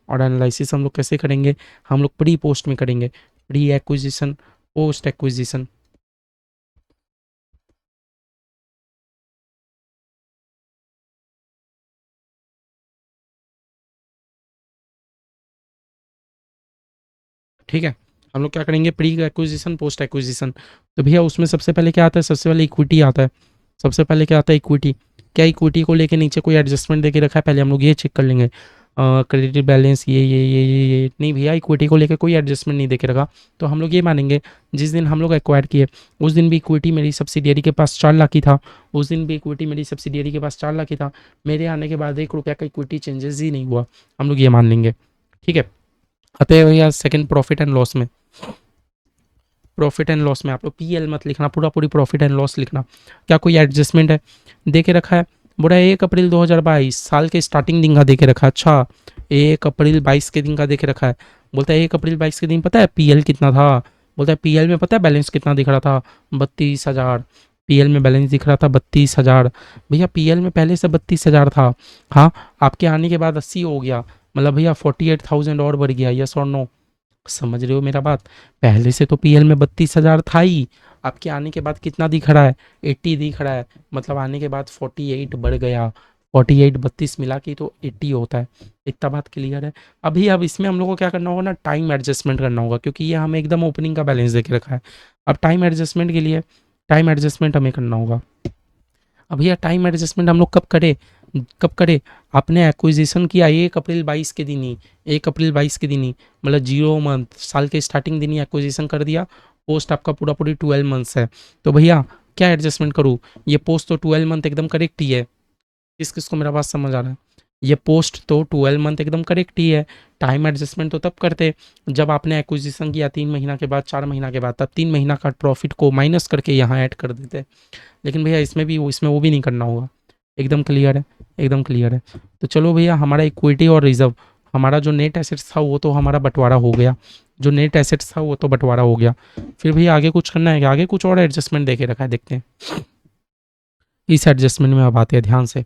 और एनालिसिस हम लोग कैसे करेंगे, हम लोग प्री पोस्ट में करेंगे, प्री एक्विजिशन पोस्ट एक्विजिशन। ठीक है, हम लोग क्या करेंगे, प्री एक्विजिशन पोस्ट एक्विजिशन। तो भैया उसमें सबसे पहले क्या आता है, सबसे पहले इक्विटी आता है, सबसे पहले क्या आता है, इक्विटी। क्या इक्विटी को लेके नीचे कोई एडजस्टमेंट देके रखा है, पहले हम लोग ये चेक कर लेंगे। क्रेडिट बैलेंस ये नहीं भैया, इक्विटी को लेके कोई एडजस्टमेंट नहीं देके रखा। तो हम लोग ये मानेंगे जिस दिन हम लोग एक्वायर किए उस दिन भी इक्विटी मेरी सब्सिडियरी के पास 4 लाख की था, उस दिन भी इक्विटी मेरी सब्सिडियरी के पास 4 लाख की था। मेरे आने के बाद 1 रुपया का इक्विटी चेंजेस ही नहीं हुआ, हम लोग ये मान लेंगे, ठीक है। आते हैं भैया सेकंड प्रॉफिट एंड लॉस में। प्रॉफिट एंड लॉस में आप लोग पीएल मत लिखना, पूरा पूरी प्रॉफिट एंड लॉस लिखना। क्या कोई एडजस्टमेंट है, दे के रखा है बोला 1 अप्रैल 2022 साल के स्टार्टिंग दिन का दे के रखा है। अच्छा 1 अप्रैल 22 के दिन का दे के रखा है। बोलता है 1 अप्रैल 22 के दिन पता है पीएल कितना था, बोलता है पीएल में पता है बैलेंस कितना दिख रहा था, 32,000। पीएल में बैलेंस दिख रहा था 32,000। भैया पीएल में पहले से 32,000 था, हाँ आपके आने के बाद 80 हो गया, मतलब भैया 48,000 और बढ़ गया, यस और नो, समझ रहे हो मेरा बात। पहले से तो पीएल में 32,000 था ही, आपके आने के बाद कितना दिख रहा है, 80 दिख रहा है, मतलब आने के बाद 48 बढ़ गया। 48 32 मिला के तो 80 होता है, इतना बात क्लियर है। अभी अब इसमें हम लोग को क्या करना होगा ना, टाइम एडजस्टमेंट करना होगा, क्योंकि ये हमें एकदम ओपनिंग का बैलेंस देके रखा है। अब टाइम एडजस्टमेंट के लिए टाइम एडजस्टमेंट हमें करना होगा। अब भैया टाइम एडजस्टमेंट हम लोग कब करें, कब करे? आपने एक्विजिशन किया 1 अप्रैल 22 के दिन ही, 1 अप्रैल 22 के दिन ही, मतलब 0 मंथ, साल के स्टार्टिंग दिन ही एक्विजिशन कर दिया। पोस्ट आपका पूरा पूरी 12 मंथ्स है, तो भैया क्या एडजस्टमेंट करूँ? ये पोस्ट तो 12 मंथ एकदम करेक्ट ही है। किस किस को मेरा बात समझ आ रहा है? ये पोस्ट तो 12 मंथ एकदम करेक्ट ही है। टाइम एडजस्टमेंट तो तब करते जब आपने एक्विजिशन किया 3 महीना के बाद, 4 महीना के बाद, तब 3 महीना का प्रॉफिट को माइनस करके यहाँ ऐड कर देते। लेकिन भैया इसमें भी इसमें वो भी नहीं करना होगा। एकदम क्लियर है, एकदम क्लियर है। तो चलो भैया, हमारा इक्विटी और रिजर्व, हमारा जो नेट एसेट्स था वो तो हमारा बंटवारा हो गया, जो नेट एसेट्स था वो तो बंटवारा हो गया। फिर भैया आगे कुछ करना है क्या? आगे कुछ और एडजस्टमेंट देके रखा है, देखते हैं। इस एडजस्टमेंट में अब आते हैं ध्यान से।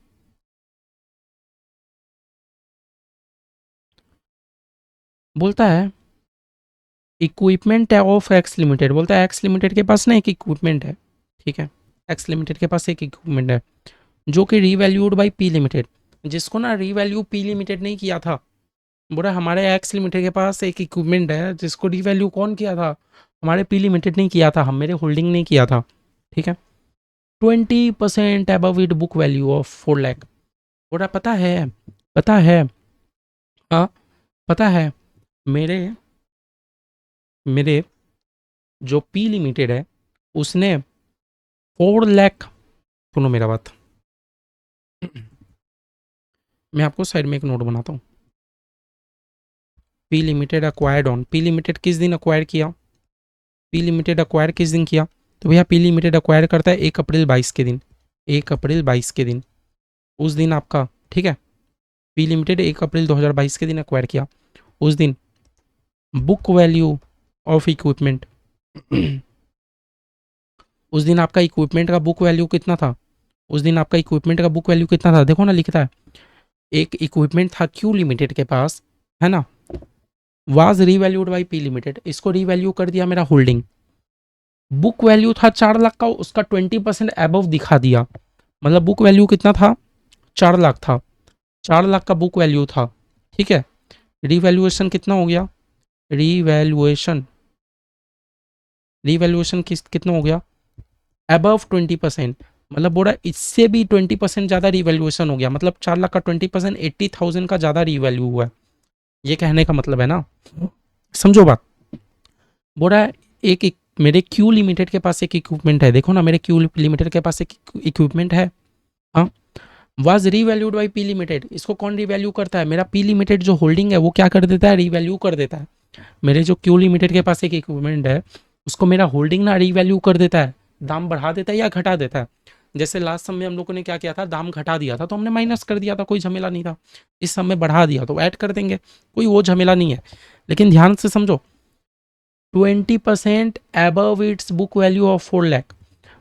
बोलता है इक्विपमेंट है ऑफ एक्स लिमिटेड, बोलता है एक्स लिमिटेड के पास ना एक इक्विपमेंट है, ठीक है, एक्स लिमिटेड के पास एक इक्विपमेंट है जो कि रीवैल्यूड बाई पी लिमिटेड, जिसको ना रीवैल्यू पी लिमिटेड नहीं किया था। बोला हमारे एक्स लिमिटेड के पास एक इक्विपमेंट है जिसको रीवैल्यू कौन किया था? हमारे पी लिमिटेड नहीं किया था, हम मेरे होल्डिंग नहीं किया था, ठीक है। 20% above it book value of 4 lakh. बोला पता है, पता है, हाँ पता है, मेरे मेरे जो पी लिमिटेड है उसने 4 लाख, सुनो मेरा बात, मैं आपको साइड में एक नोट बनाता हूँ। P limited acquired on, P limited किस दिन अक्वायर किया? पी लिमिटेड अक्वायर किस दिन किया? तो भैया पी लिमिटेड अक्वायर करता है 1 अप्रैल 22 के दिन, 1 अप्रैल 22 के दिन, उस दिन आपका, ठीक है, पी लिमिटेड 1 अप्रैल 2022 के दिन अक्वायर किया। उस दिन बुक वैल्यू ऑफ इक्विपमेंट उस दिन आपका इक्विपमेंट का बुक वैल्यू कितना था? उस दिन आपका इक्विपमेंट का बुक वैल्यू कितना था? देखो ना लिखता है, एक इक्विपमेंट था क्यू लिमिटेड के पास, है ना, was revalued by P limited, इसको रीवैल्यू कर दिया मेरा होल्डिंग। बुक वैल्यू था 4 लाख का, उसका 20% अबव दिखा दिया, मतलब बुक वैल्यू कितना था? 4 लाख था, 4 लाख का बुक वैल्यू था, ठीक है। रीवैल्यूएशन कितना हो गया? रीवैल्यूएशन, रीवैल्यूएशन कितना हो गया? अबव 20%, मतलब बोला इससे भी 20% ज़्यादा रीवैल्यूएशन हो गया, मतलब 4 लाख का 20% 80,000 का ज़्यादा रीवैल्यू हुआ है, ये कहने का मतलब है ना, समझो बात। बोला एक मेरे क्यू लिमिटेड के पास एक इक्विपमेंट है, देखो ना मेरे क्यू लिमिटेड के पास एक इक्विपमेंट है, हाँ, was revalued by P limited, इसको कौन रिवैल्यू करता है? मेरा पी लिमिटेड जो होल्डिंग है वो क्या कर देता है? रिवैल्यू कर देता है। मेरे जो क्यू लिमिटेड के पास एक इक्विपमेंट है उसको मेरा होल्डिंग ना रिवैल्यू कर देता है, दाम बढ़ा देता है या घटा देता है। जैसे लास्ट समय हम लोगों ने क्या किया था, दाम घटा दिया था तो हमने माइनस कर दिया था, कोई झमेला नहीं था। इस समय बढ़ा दिया तो ऐड कर देंगे, कोई वो झमेला नहीं है। लेकिन ध्यान से समझो, 20% above it's book value of 4 lakh.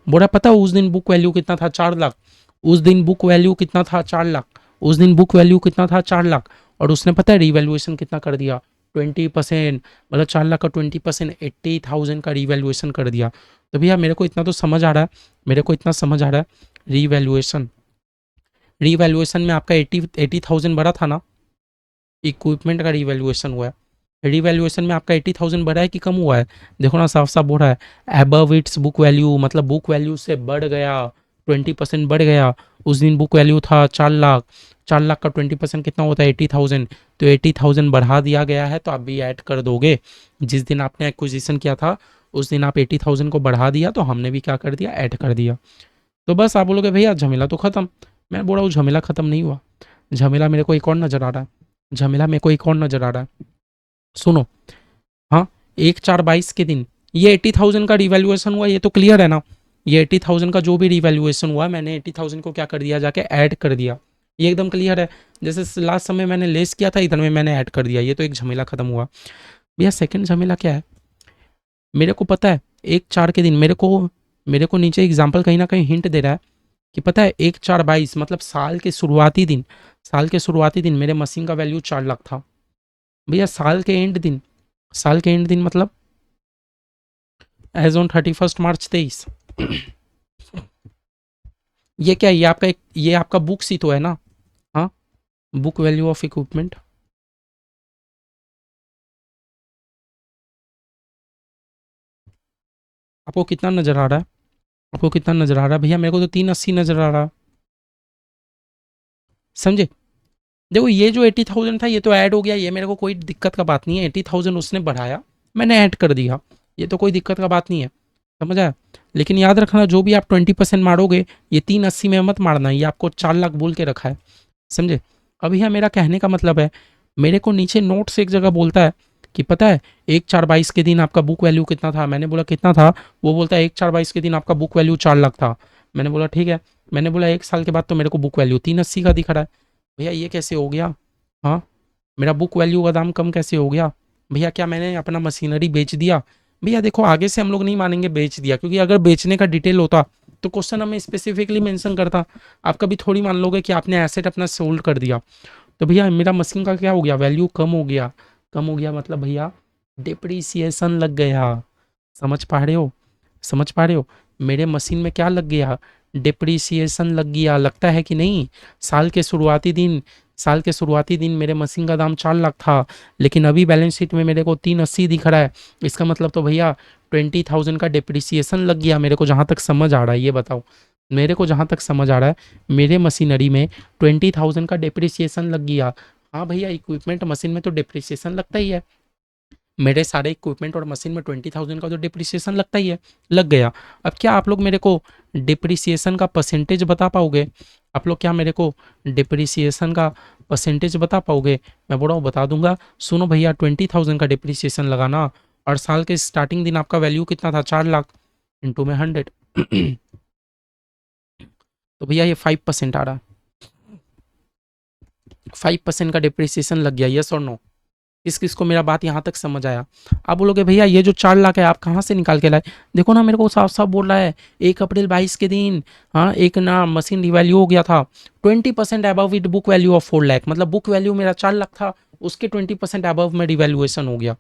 बोला पता उस दिन बुक वैल्यू कितना था? 4 लाख। उस दिन बुक वैल्यू कितना था? 4 लाख। उस दिन बुक वैल्यू कितना था? 4 लाख। और उसने पता है रिवैल्यूएशन कितना कर दिया? 20%, मतलब 4 लाख का 20% 80,000 का रिवैल्यूएशन कर दिया। तो भैया मेरे को इतना तो समझ आ रहा है, मेरे को इतना समझ आ रहा है, रिवैल्यूएशन, रिवैल्यूएशन में आपका 80,000 बढ़ा था ना, इक्विपमेंट का रिवैल्यूएशन हुआ है। रिवैल्यूएशन में आपका 80,000 बढ़ा है कि कम हुआ है? देखो ना साफ साफ बोल रहा है अबव इट्स बुक वैल्यू, मतलब बुक वैल्यू से बढ़ गया, 20% बढ़ गया। उस दिन बुक वैल्यू था 4 लाख, 4 लाख का 20% कितना होता है? 80,000। तो 80,000 बढ़ा दिया गया है, तो आप भी ऐड कर दोगे। जिस दिन आपने एक्विजिशन किया था उस दिन आप 80,000 को बढ़ा दिया, तो हमने भी क्या कर दिया? ऐड कर दिया। तो बस आप बोलोगे भैया झमेला तो खत्म। मैं बोला वो झमेला खत्म नहीं हुआ, झमेला मेरे को एक और नजर आ रहा है, झमेला मेरे को एक और नजर आ रहा है। सुनो, हाँ, 1/4/22 के दिन ये 80,000 का रिवैल्यूएशन हुआ, ये तो क्लियर है ना। ये 80,000 का जो भी रिवैल्यूएशन हुआ, मैंने 80,000 को क्या कर दिया? जाके ऐड कर दिया, ये एकदम क्लियर है। जैसे लास्ट समय मैंने लेस किया था, इधर में मैंने ऐड कर दिया, ये तो एक झमेला खत्म हुआ। भैया सेकंड झमेला क्या है? मेरे को पता है 1/4 के दिन, मेरे को नीचे एग्जाम्पल कहीं ना कहीं हिंट दे रहा है कि पता है 1/4/22 मतलब साल के शुरुआती दिन, साल के शुरुआती दिन मेरे मशीन का वैल्यू 4 लाख था। भैया साल के एंड दिन, साल के एंड दिन मतलब एज ऑन 31 मार्च 23, ये क्या है? ये आपका बुक सी तो है ना, हाँ, बुक वैल्यू ऑफ इक्विपमेंट। आपको कितना नजर आ रहा है? आपको कितना नजर आ रहा है भैया? मेरे को तो 380 नजर आ रहा है। समझे। देखो ये जो 80,000 था ये तो ऐड हो गया, ये मेरे को कोई दिक्कत का बात नहीं है, 80,000 उसने बढ़ाया, मैंने ऐड कर दिया, ये तो कोई दिक्कत का बात नहीं है, समझ आया। लेकिन याद रखना जो भी आप 20% मारोगे, ये 380 में मत मारना, ये आपको 4 लाख बोल के रखा है, समझे। अभी यहाँ मेरा कहने का मतलब है, मेरे को नीचे नोट से एक जगह बोलता है कि पता है 1/4/22 के दिन आपका बुक वैल्यू कितना था, मैंने बोला कितना था, वो बोलता है 1/4/22 के दिन आपका बुक वैल्यू 4 लाख था। मैंने बोला ठीक है, मैंने बोला 1 साल के बाद तो मेरे को बुक वैल्यू 380 का दिख रहा है, भैया ये कैसे हो गया। हाँ, मेरा बुक वैल्यू का दाम कम कैसे हो गया भैया, क्या मैंने अपना मशीनरी बेच दिया। भैया देखो आगे से हम लोग नहीं मानेंगे बेच दिया, क्योंकि अगर बेचने का डिटेल होता तो क्वेश्चन हमें स्पेसिफिकली मेंशन करता, आप कभी थोड़ी मान लोगे कि आपने एसेट अपना सोल्ड कर दिया। तो भैया मेरा मशीन का क्या हो गया, वैल्यू कम हो गया, कम हो गया मतलब भैया डिप्रिसिएशन लग गया, समझ पा रहे हो, समझ पा रहे हो। मेरे मशीन में क्या लग गया, डिप्रिसिएशन लग गया, लगता है कि नहीं। साल के शुरुआती दिन साल के शुरुआती दिन मेरे मशीन का दाम 4 लाख था, लेकिन अभी बैलेंस शीट में मेरे को 380 दिख रहा है, इसका मतलब तो भैया 20,000 का डिप्रिसिएशन लग गया, मेरे को जहाँ तक समझ आ रहा है ये बताओ, मेरे को जहाँ तक समझ आ रहा है मेरे मशीनरी में 20,000 का डिप्रिसिएशन लग गया। हाँ भैया इक्विपमेंट मशीन में तो डिप्रिसिएशन लगता ही है, मेरे सारे इक्विपमेंट और मशीन में 20,000 का तो डिप्रिसिएशन लगता ही है, लग गया। अब क्या आप लोग मेरे को डिप्रिसिएशन का परसेंटेज बता पाओगे, आप लोग क्या मेरे को डिप्रिसिएशन का परसेंटेज बता पाओगे। मैं बोल रहा हूँ बता दूंगा, सुनो भैया 20,000 का डिप्रिसिएशन लगाना, और साल के स्टार्टिंग दिन आपका वैल्यू कितना था 4 लाख, इंटू में 100 तो भैया ये 5% आ रहा है, 5% का डिप्रिसिएशन लग गया, यस और नो। किस किस को मेरा बात यहाँ तक समझ आया। आप बोलोगे भैया ये जो 4 लाख है आप कहाँ से निकाल के लाए, देखो ना मेरे को साफ साफ बोल रहा है 1 अप्रैल 22 के दिन, हाँ एक ना मशीन रिवैल्यू हो गया था 20% above it book value of 4 lakh, मतलब बुक वैल्यू मेरा 4 लाख था, उसके 20% अबव में रिवैल्यूएशन हो गया,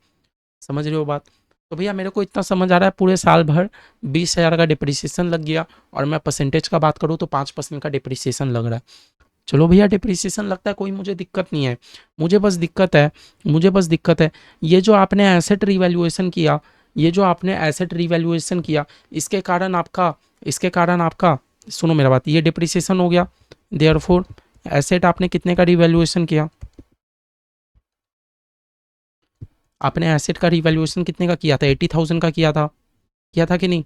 समझ रहे हो बात। तो भैया मेरे को इतना समझ आ रहा है पूरे साल भर 20,000 का डिप्रिसिएशन लग गया, और मैं परसेंटेज का बात करूँ तो 5% का डिप्रिसिएशन लग रहा है। चलो भैया डिप्रिसिएशन लगता है, कोई मुझे दिक्कत नहीं है, मुझे बस दिक्कत है ये जो आपने एसेट रिवैल्यूएशन किया, ये जो आपने एसेट रिवैल्यूएशन किया, इसके कारण आपका सुनो मेरा बात, ये डिप्रिसिएशन हो गया, देयरफॉर एसेट आपने कितने का रिवैल्यूएशन किया, आपने एसेट का रिवैल्यूएशन कितने का किया था, 80,000 का किया था कि नहीं।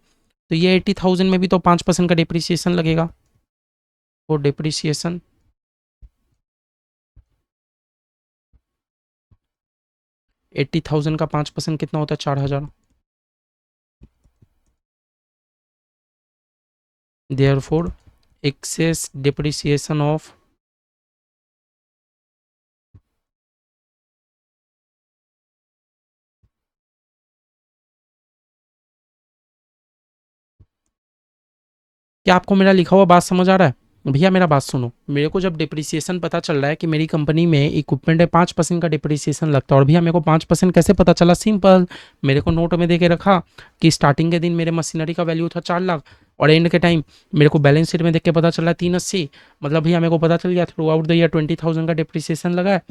तो ये 80,000 में भी तो 5% का डिप्रिसिएशन लगेगा, और डिप्रिसिएशन 80,000 का 5% कितना होता है, 4,000। देयरफॉर एक्सेस डिप्रिसिएशन ऑफ क्या आपको मेरा लिखा हुआ बात समझ आ रहा है। भैया मेरा बात सुनो, मेरे को जब डिप्रिसिएशन पता चल रहा है कि मेरी कंपनी में इक्विपमेंट है 5% का डिप्रिसिएशन लगता है, और भैया मेरे को 5% कैसे पता चला, सिंपल, मेरे को नोट में दे के रखा कि स्टार्टिंग के दिन मेरे मशीनरी का वैल्यू था 4 लाख, और एंड के टाइम मेरे को बैलेंस शीट में देख के पता चला 380, मतलब भैया मेरे को पता चल गया थ्रू आउट द ईयर 20,000 का डिप्रिसिएशन लगा है,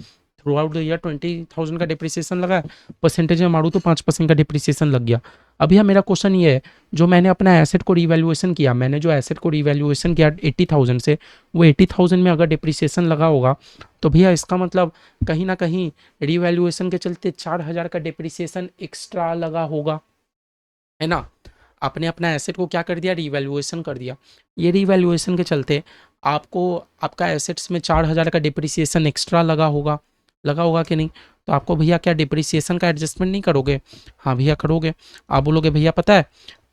थ्रू आउट द ईयर 20,000 का डिप्रिसिएशन लगा है, परसेंटेज में मारूँ तो 5% का डिप्रिसिएशन लग गया। अब भैया मेरा क्वेश्चन ये है, जो मैंने अपना एसेट को रिवैल्यूएशन किया, मैंने जो एसेट को रिवैल्यूएशन किया 80,000 से, वो 80,000 में अगर डिप्रिसिएशन लगा होगा तो भैया इसका मतलब कहीं ना कहीं रिवैल्यूएशन के चलते 4,000 का डिप्रिसिएशन एक्स्ट्रा लगा होगा, है ना। आपने अपना एसेट को क्या कर दिया, रिवैल्यूएशन कर दिया, ये रिवैल्यूएशन के चलते आपको आपका एसेट्स में 4,000 का डिप्रिसिएशन एक्स्ट्रा लगा होगा कि नहीं। तो आपको भैया क्या डिप्रिसिएशन का एडजस्टमेंट नहीं करोगे, हाँ भैया करोगे। आप बोलोगे भैया पता है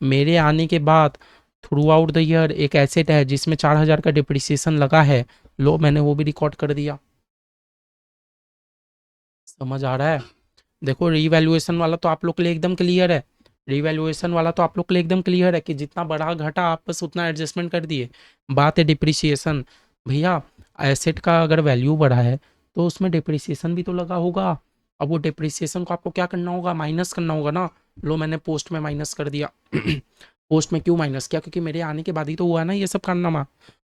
मेरे आने के बाद थ्रू आउट द ईयर एक एसेट है जिसमें 4,000 का डिप्रिसिएशन लगा है, लो मैंने वो भी रिकॉर्ड कर दिया, समझ आ रहा है। देखो रिवैल्यूएशन वाला तो आप लोग के लिए एकदम क्लियर है, रिवैल्यूएशन वाला तो आप लोग के लिए एकदम क्लियर है कि जितना बढ़ा घटा आप बस उतना एडजस्टमेंट कर दिए। बात है डिप्रिसिएशन, भैया एसेट का अगर वैल्यू बढ़ा है तो उसमें डिप्रिसिएशन भी तो लगा होगा, अब वो डिप्रिसिएशन को आपको क्या करना होगा, माइनस करना होगा ना। लो मैंने पोस्ट में माइनस कर दिया पोस्ट में क्यों माइनस किया, क्योंकि मेरे आने के बाद ही तो हुआ ना ये सब कारनामा,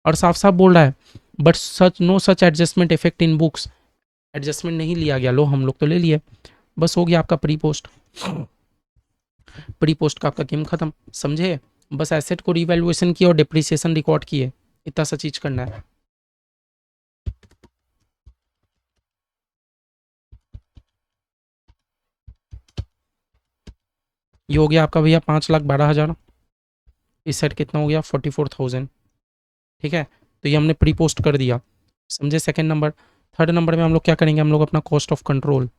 और साफ साफ बोल रहा है but such no such adjustment effect in books, adjustment नहीं लिया गया, लो हम लोग तो ले लिए, बस हो गया आपका प्री पोस्ट का आपका गेम खत्म, समझे। बस एसेट को रिवैल्यूएशन किया और डिप्रिसिएशन रिकॉर्ड किए, इतना सा चीज करना है। ये हो गया आपका भैया 5,12,000। इस साइड कितना हो गया 44,000। ठीक है, तो ये हमने प्री पोस्ट कर दिया, समझे। Second number. थर्ड नंबर में हम लोग क्या करेंगे, हम लोग अपना cost of control,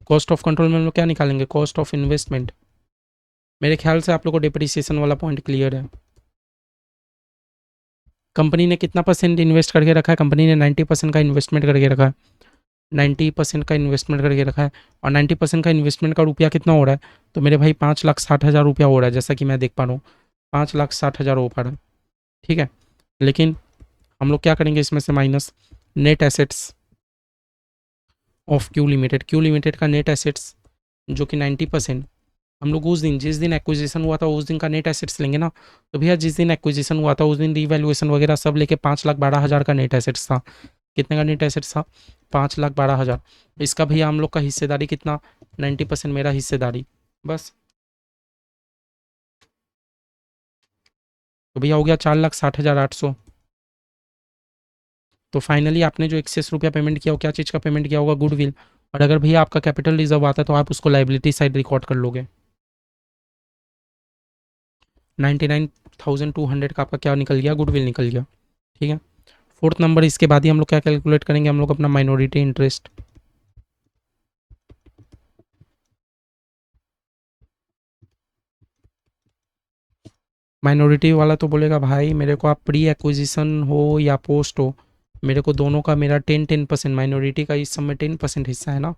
cost of control में हम लोग क्या निकालेंगे, कॉस्ट ऑफ इन्वेस्टमेंट। मेरे ख्याल से आप लोग को डिप्रिसिएशन वाला पॉइंट क्लियर है। कंपनी ने कितना परसेंट इन्वेस्ट करके रखा है, कंपनी ने 90% का इन्वेस्टमेंट करके रखा है, 90% का इन्वेस्टमेंट करके रखा है। और 90% का इन्वेस्टमेंट का रुपया कितना हो रहा है, तो मेरे भाई 5,60,000 रुपया हो रहा है, जैसा कि मैं देख पा रहा हूँ 5,60,000 हो पा रहा है। ठीक है, लेकिन हम लोग क्या करेंगे इसमें से minus net assets of Q limited. Q limited का नेट एसेट्स जो कि 90%, हम लोग उस दिन जिस दिन एक्विजिशन हुआ था उस दिन का नेट एसेट्स लेंगे ना। तो भैया जिस दिन एक्विजिशन हुआ था उस दिन रीवैल्यूएशन वगैरह सब लेके 5,12,000 का नेट एसेट्स था। कितने का नेट एसेट्स था, 5,12,000। इसका भैया हम लोग का हिस्सेदारी कितना, 90% मेरा हिस्सेदारी, बस। तो भैया हो गया 4,60,800। तो फाइनली आपने जो एक्सेस रुपया पेमेंट किया वो क्या चीज़ का पेमेंट किया होगा, गुडविल। और अगर भैया आपका कैपिटल रिजर्व आता है तो आप उसको लाइबिलिटी साइड रिकॉर्ड कर लोगे। 99,200 का आपका क्या निकल गया, गुडविल निकल गया। ठीक है, फोर्थ नंबर इसके बाद ही हम लोग क्या कैलकुलेट करेंगे, हम लोग अपना माइनॉरिटी इंटरेस्ट। माइनॉरिटी वाला तो बोलेगा भाई मेरे को आप प्री एक्विजिशन हो या पोस्ट हो, मेरे को दोनों का मेरा 10% माइनॉरिटी का इस समय 10% हिस्सा है ना।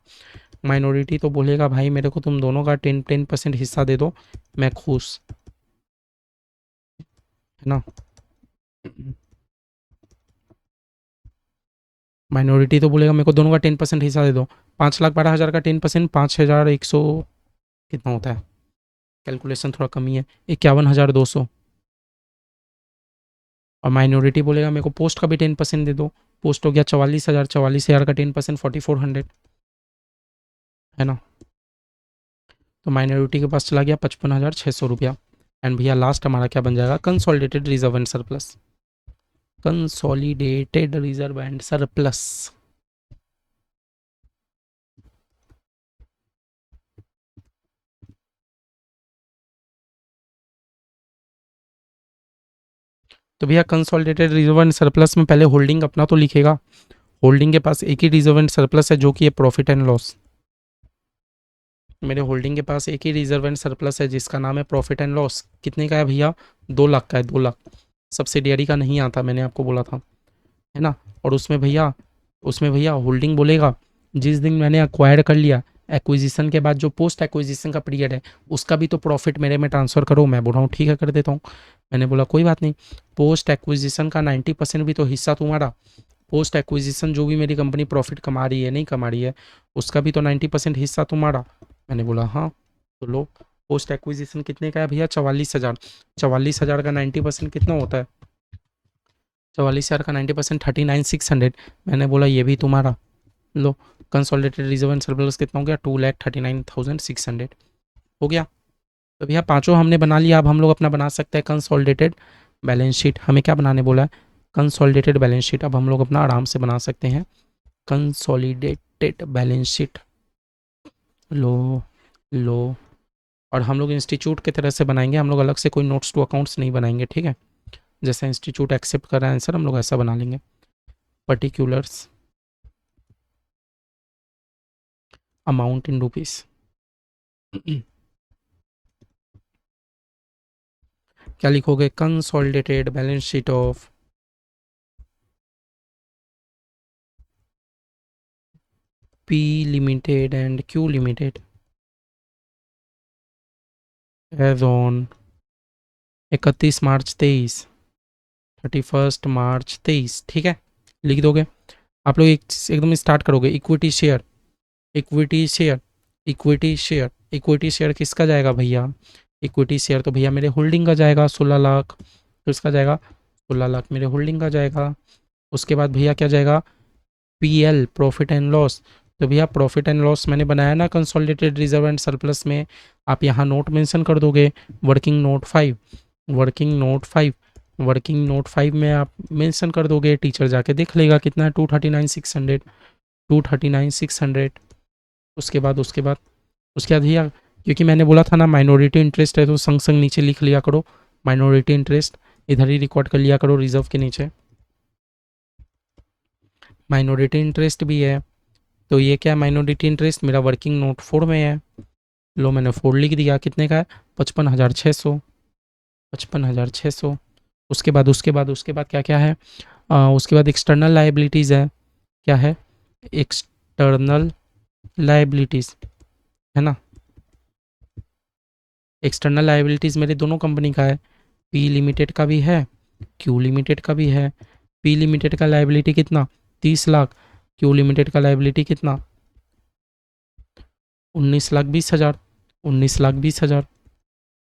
माइनॉरिटी तो बोलेगा भाई मेरे को तुम दोनों का 10% हिस्सा दे दो, मैं खुश, है ना। माइनॉरिटी तो बोलेगा मेरे को दोनों का 10% हिस्सा दे दो। 5,12,000 का 10%, 5,100 कितना होता है, कैलकुलेशन थोड़ा कमी है, 51,200। और माइनॉरिटी बोलेगा मेरे को पोस्ट का भी 10% दे दो। पोस्ट हो गया 44,000, 44,000 का 10% 4,400, है ना। तो माइनॉरिटी के पास चला गया 55,600 रुपया। एंड भैया लास्ट हमारा क्या बन जाएगा, consolidated reserve and surplus. Consolidated reserve and surplus. तो भैया कंसोलिडेटेड रिजर्व एंड सरप्लस में पहले होल्डिंग अपना तो लिखेगा। होल्डिंग के पास एक ही रिजर्व एंड सरप्लस है जो कि है प्रॉफिट एंड लॉस। मेरे होल्डिंग के पास एक ही रिजर्व एंड सरप्लस है जिसका नाम है प्रॉफिट एंड लॉस। कितने का है भैया, 2 लाख का है, 2 लाख। सब्सिडियरी का नहीं आता, मैंने आपको बोला था, है ना। और उसमें भैया होल्डिंग बोलेगा जिस दिन मैंने अक्वायर कर लिया, एक्विजिशन के बाद जो पोस्ट एक्विजिशन का पीरियड है उसका भी तो प्रॉफिट मेरे में ट्रांसफ़र करो। मैं बोल रहा हूँ ठीक है कर देता हूँ। मैंने बोला कोई बात नहीं, पोस्ट एक्विजिशन का 90% भी तो हिस्सा तुम्हारा। पोस्ट एक्विजिशन जो भी मेरी कंपनी प्रॉफिट कमा रही है नहीं कमा रही है उसका भी तो 90% हिस्सा तुम्हारा। मैंने बोला हाँ। तो लो, पोस्ट एक्विजिशन कितने का है भैया, 44,000। 44,000 का 90% कितना होता है, 44,000 का 90% 39,600। मैंने बोला ये भी तुम्हारा, लो। कंसोलिडेटेड रिजर्व एंड सरप्लस कितना हो गया, 2,39,600 हो गया। तो भैया पांचों हमने बना लिया। अब हम लोग अपना बना सकते हैं कंसोलिडेटेड बैलेंस शीट। हमें क्या बनाने बोला है, कंसोलिडेटेड बैलेंस शीट। अब हम लोग अपना आराम से बना सकते हैं कंसोलिडेटेड बैलेंस शीट। लो लो। और हम लोग इंस्टीट्यूट की तरह से बनाएंगे, हम लोग अलग से कोई नोट्स टू अकाउंट्स नहीं बनाएंगे, ठीक है। जैसा इंस्टीट्यूट एक्सेप्ट कर रहा है आंसर हम लोग ऐसा बना लेंगे। Particulars amount in rupees. क्या लिखोगे, consolidated balance sheet of P limited and Q limited as on 31 March 23, 31 March 23, ठीक है। लिख दोगे आप लोग, एकदम स्टार्ट करोगे। Equity share, equity share, equity share, equity share किसका जाएगा भैया, इक्विटी शेयर तो भैया मेरे होल्डिंग का जाएगा 16 लाख। किसका जाएगा, 16 लाख मेरे होल्डिंग का जाएगा। उसके बाद भैया क्या जाएगा, पीएल प्रॉफिट एंड लॉस। तो भैया प्रॉफिट एंड लॉस मैंने बनाया ना कंसोलिडेटेड रिजर्व एंड सरप्लस में, आप यहाँ नोट मेंशन कर दोगे, working note 5, working note 5, working note 5 में आप मेंशन कर दोगे। टीचर जाके देख लेगा कितना है, 239,600। 239,600। उसके बाद भैया, क्योंकि मैंने बोला था ना माइनॉरिटी इंटरेस्ट है, तो संग संग नीचे लिख लिया करो माइनॉरिटी इंटरेस्ट, इधर ही रिकॉर्ड कर लिया करो रिजर्व के नीचे। माइनॉरिटी इंटरेस्ट भी है, तो ये क्या है, माइनॉरिटी इंटरेस्ट मेरा वर्किंग नोट 4 में है। लो मैंने 4 लिख दिया, कितने का है, 55,600। 55,600। उसके बाद क्या क्या है, उसके बाद एक्सटर्नल लाइबिलिटीज़ है। क्या है, एक्सटर्नल लाइबिलिटीज़, है ना। एक्सटर्नल लाइबिलिटीज़ मेरे दोनों कंपनी का है, पी लिमिटेड का भी है, क्यू लिमिटेड का भी है। पी लिमिटेड का लाइबिलिटी कितना, 30 लाख। क्यू लिमिटेड का लाइबिलिटी कितना, 19,20,000। 19,20,000।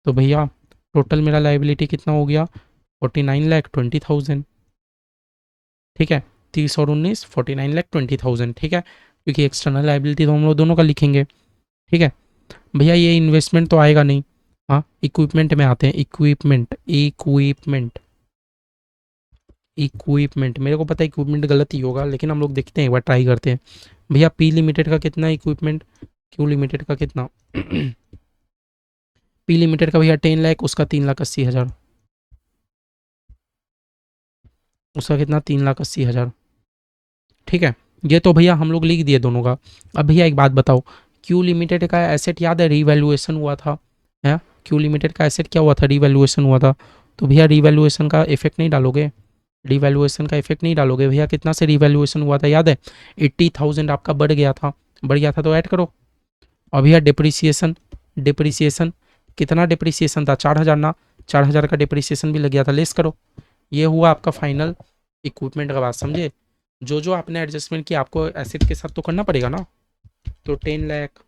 तो भैया टोटल मेरा लाइबिलिटी कितना हो गया, 49,20,000। ठीक है, 30 और 19, 49,20,000। ठीक है, क्योंकि एक्सटर्नल लाइबिलिटी तो हम लोग दोनों का लिखेंगे। ठीक है भैया, ये इन्वेस्टमेंट तो आएगा नहीं। हाँ, इक्विपमेंट में आते हैं, इक्विपमेंट मेरे को पता है इक्विपमेंट गलत ही होगा, लेकिन हम लोग देखते हैं, एक बार ट्राई करते हैं। भैया पी लिमिटेड का कितना इक्विपमेंट, क्यू लिमिटेड का कितना पी लिमिटेड का भैया 10 लाख, उसका 3,80,000। उसका कितना, 3,80,000। ठीक है, ये तो भैया हम लोग लिख दिए दोनों का। अब भैया एक बात बताओ, क्यू लिमिटेड का एसेट याद है, रीवैल्यूएशन हुआ था, है। क्यू लिमिटेड का एसेट क्या हुआ था, रीवैल्यूएशन हुआ था। तो भैया रीवैल्यूएशन का इफेक्ट नहीं डालोगे, रिवैल्यूएशन का इफेक्ट नहीं डालोगे भैया। कितना से रिवैल्यूएशन हुआ था याद है, 80,000 आपका बढ़ गया था तो ऐड करो। और भैया डिप्रिसिएशन कितना डिप्रिसिएशन था, 4,000 ना, 4,000 का डिप्रिसिएशन भी लग गया था, लेस करो। ये हुआ आपका फाइनल इक्विपमेंट का, बात समझे। जो जो आपने एडजस्टमेंट किया आपको एसिड के साथ तो करना पड़ेगा ना। तो 10 लाख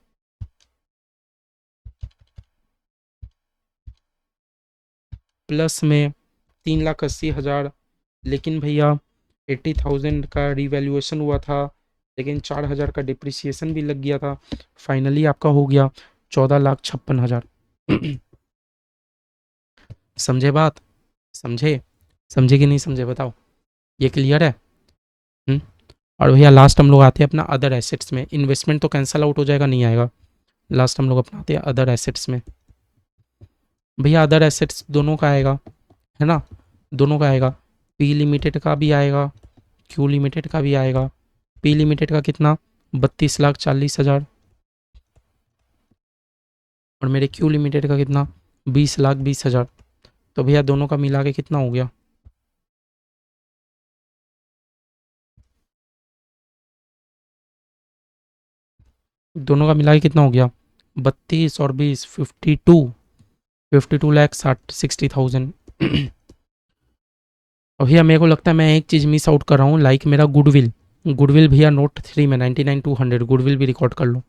प्लस में 3,80,000, लेकिन भैया 80,000 का रिवैल्यूएशन हुआ था, लेकिन 4,000 का डिप्रिसिएशन भी लग गया था। फाइनली आपका हो गया 14,56,000। समझे बात, समझे, समझे कि नहीं समझे बताओ, ये क्लियर है। हम्म? और भैया लास्ट हम लोग आते हैं अपना अदर एसेट्स में। इन्वेस्टमेंट तो कैंसिल आउट हो जाएगा, नहीं आएगा। लास्ट हम लोग अपना आते हैं अदर एसेट्स में। भैया अदर एसेट्स दोनों का आएगा, है ना, दोनों का आएगा। पी लिमिटेड का भी आएगा, क्यू लिमिटेड का भी आएगा। पी लिमिटेड का कितना, 32,40,000। और मेरे क्यू लिमिटेड का कितना, 20,20,000। तो भैया दोनों का मिला के कितना हो गया, दोनों का मिला के कितना हो गया, 32 और 20, 52,60,000। और भैया मेरे को लगता है मैं एक चीज़ मिस आउट कर रहा हूँ, लाइक मेरा गुडविल भैया नोट 3 में 99,200 गुडविल भी रिकॉर्ड कर लो,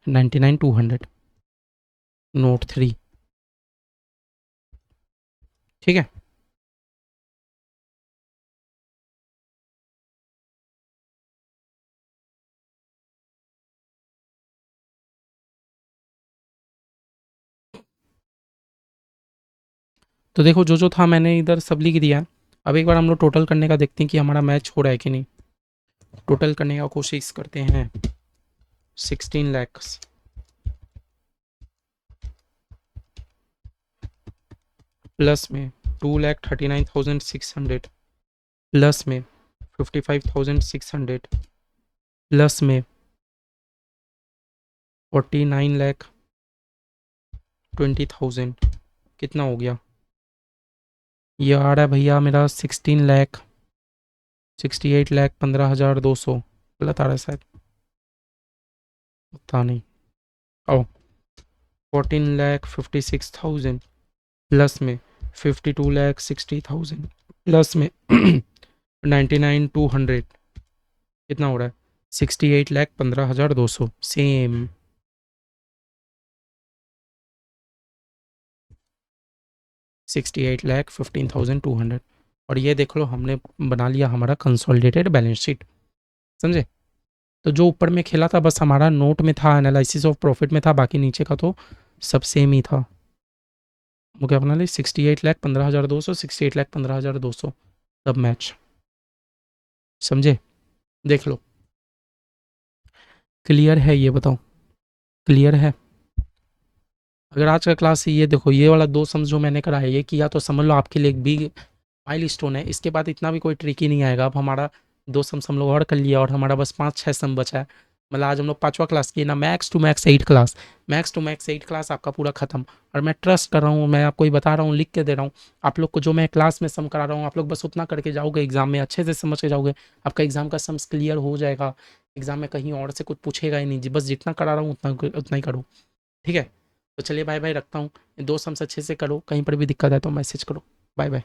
99,200 नोट 3। ठीक है, तो देखो जो जो था मैंने इधर सब लिख दिया है। अब एक बार हम लोग टोटल करने का देखते हैं कि हमारा मैच हो रहा है कि नहीं। टोटल करने का कोशिश करते हैं। 16 लाख प्लस में 2,39,600 प्लस में 55,600 प्लस में 49,20,000 कितना हो गया, ये आ रहा है भैया मेरा 68,15,200। गलत आ रहा है शायद, पता नहीं। ओ 14,56,000 प्लस में 52,60,000 प्लस में 99,200 कितना हो रहा है, 68,15,200 सेम। 68,15,200। और ये देख लो हमने बना लिया हमारा कंसोलिडेटेड बैलेंस शीट, समझे। तो जो ऊपर में खेला था बस हमारा नोट में था, एनालिसिस ऑफ प्रॉफिट में था, बाकी नीचे का तो सब सेम ही था। वो क्या अपना 68,15,200, 68,15,200 सब मैच। समझे? देख लो, क्लियर है ये बताओ, क्लियर है? अगर आज का क्लास ये देखो, ये वाला 2 सम्स जो मैंने कराया ये किया तो समझ लो आपके लिए एक बिग माइलस्टोन है। इसके बाद इतना भी कोई ट्रिकी नहीं आएगा। अब हमारा 2 सम्स हम लोग और कर लिया और हमारा बस 5-6 सम बचा है। मतलब आज हम लोग 5वां क्लास किए ना, max to max 8 class, max to max 8 class आपका पूरा खत्म। और मैं ट्रस्ट कर रहा हूँ, मैं आपको ये बता रहा हूँ, लिख के दे रहा हूँ आप लोग को, जो मैं क्लास में सम करा रहा हूँ आप लोग बस उतना करके जाओगे एग्जाम में, अच्छे से समझ के जाओगे, आपका एग्जाम का सम्स क्लियर हो जाएगा। एग्जाम में कहीं और से कुछ पूछेगा ही नहीं जी, बस जितना करा रहा हूँ उतना उतना ही करो। ठीक है? तो चलिए बाय बाय, रखता हूँ। 2 सम्स अच्छे से करो, कहीं पर भी दिक्कत है तो मैसेज करो। Bye bye.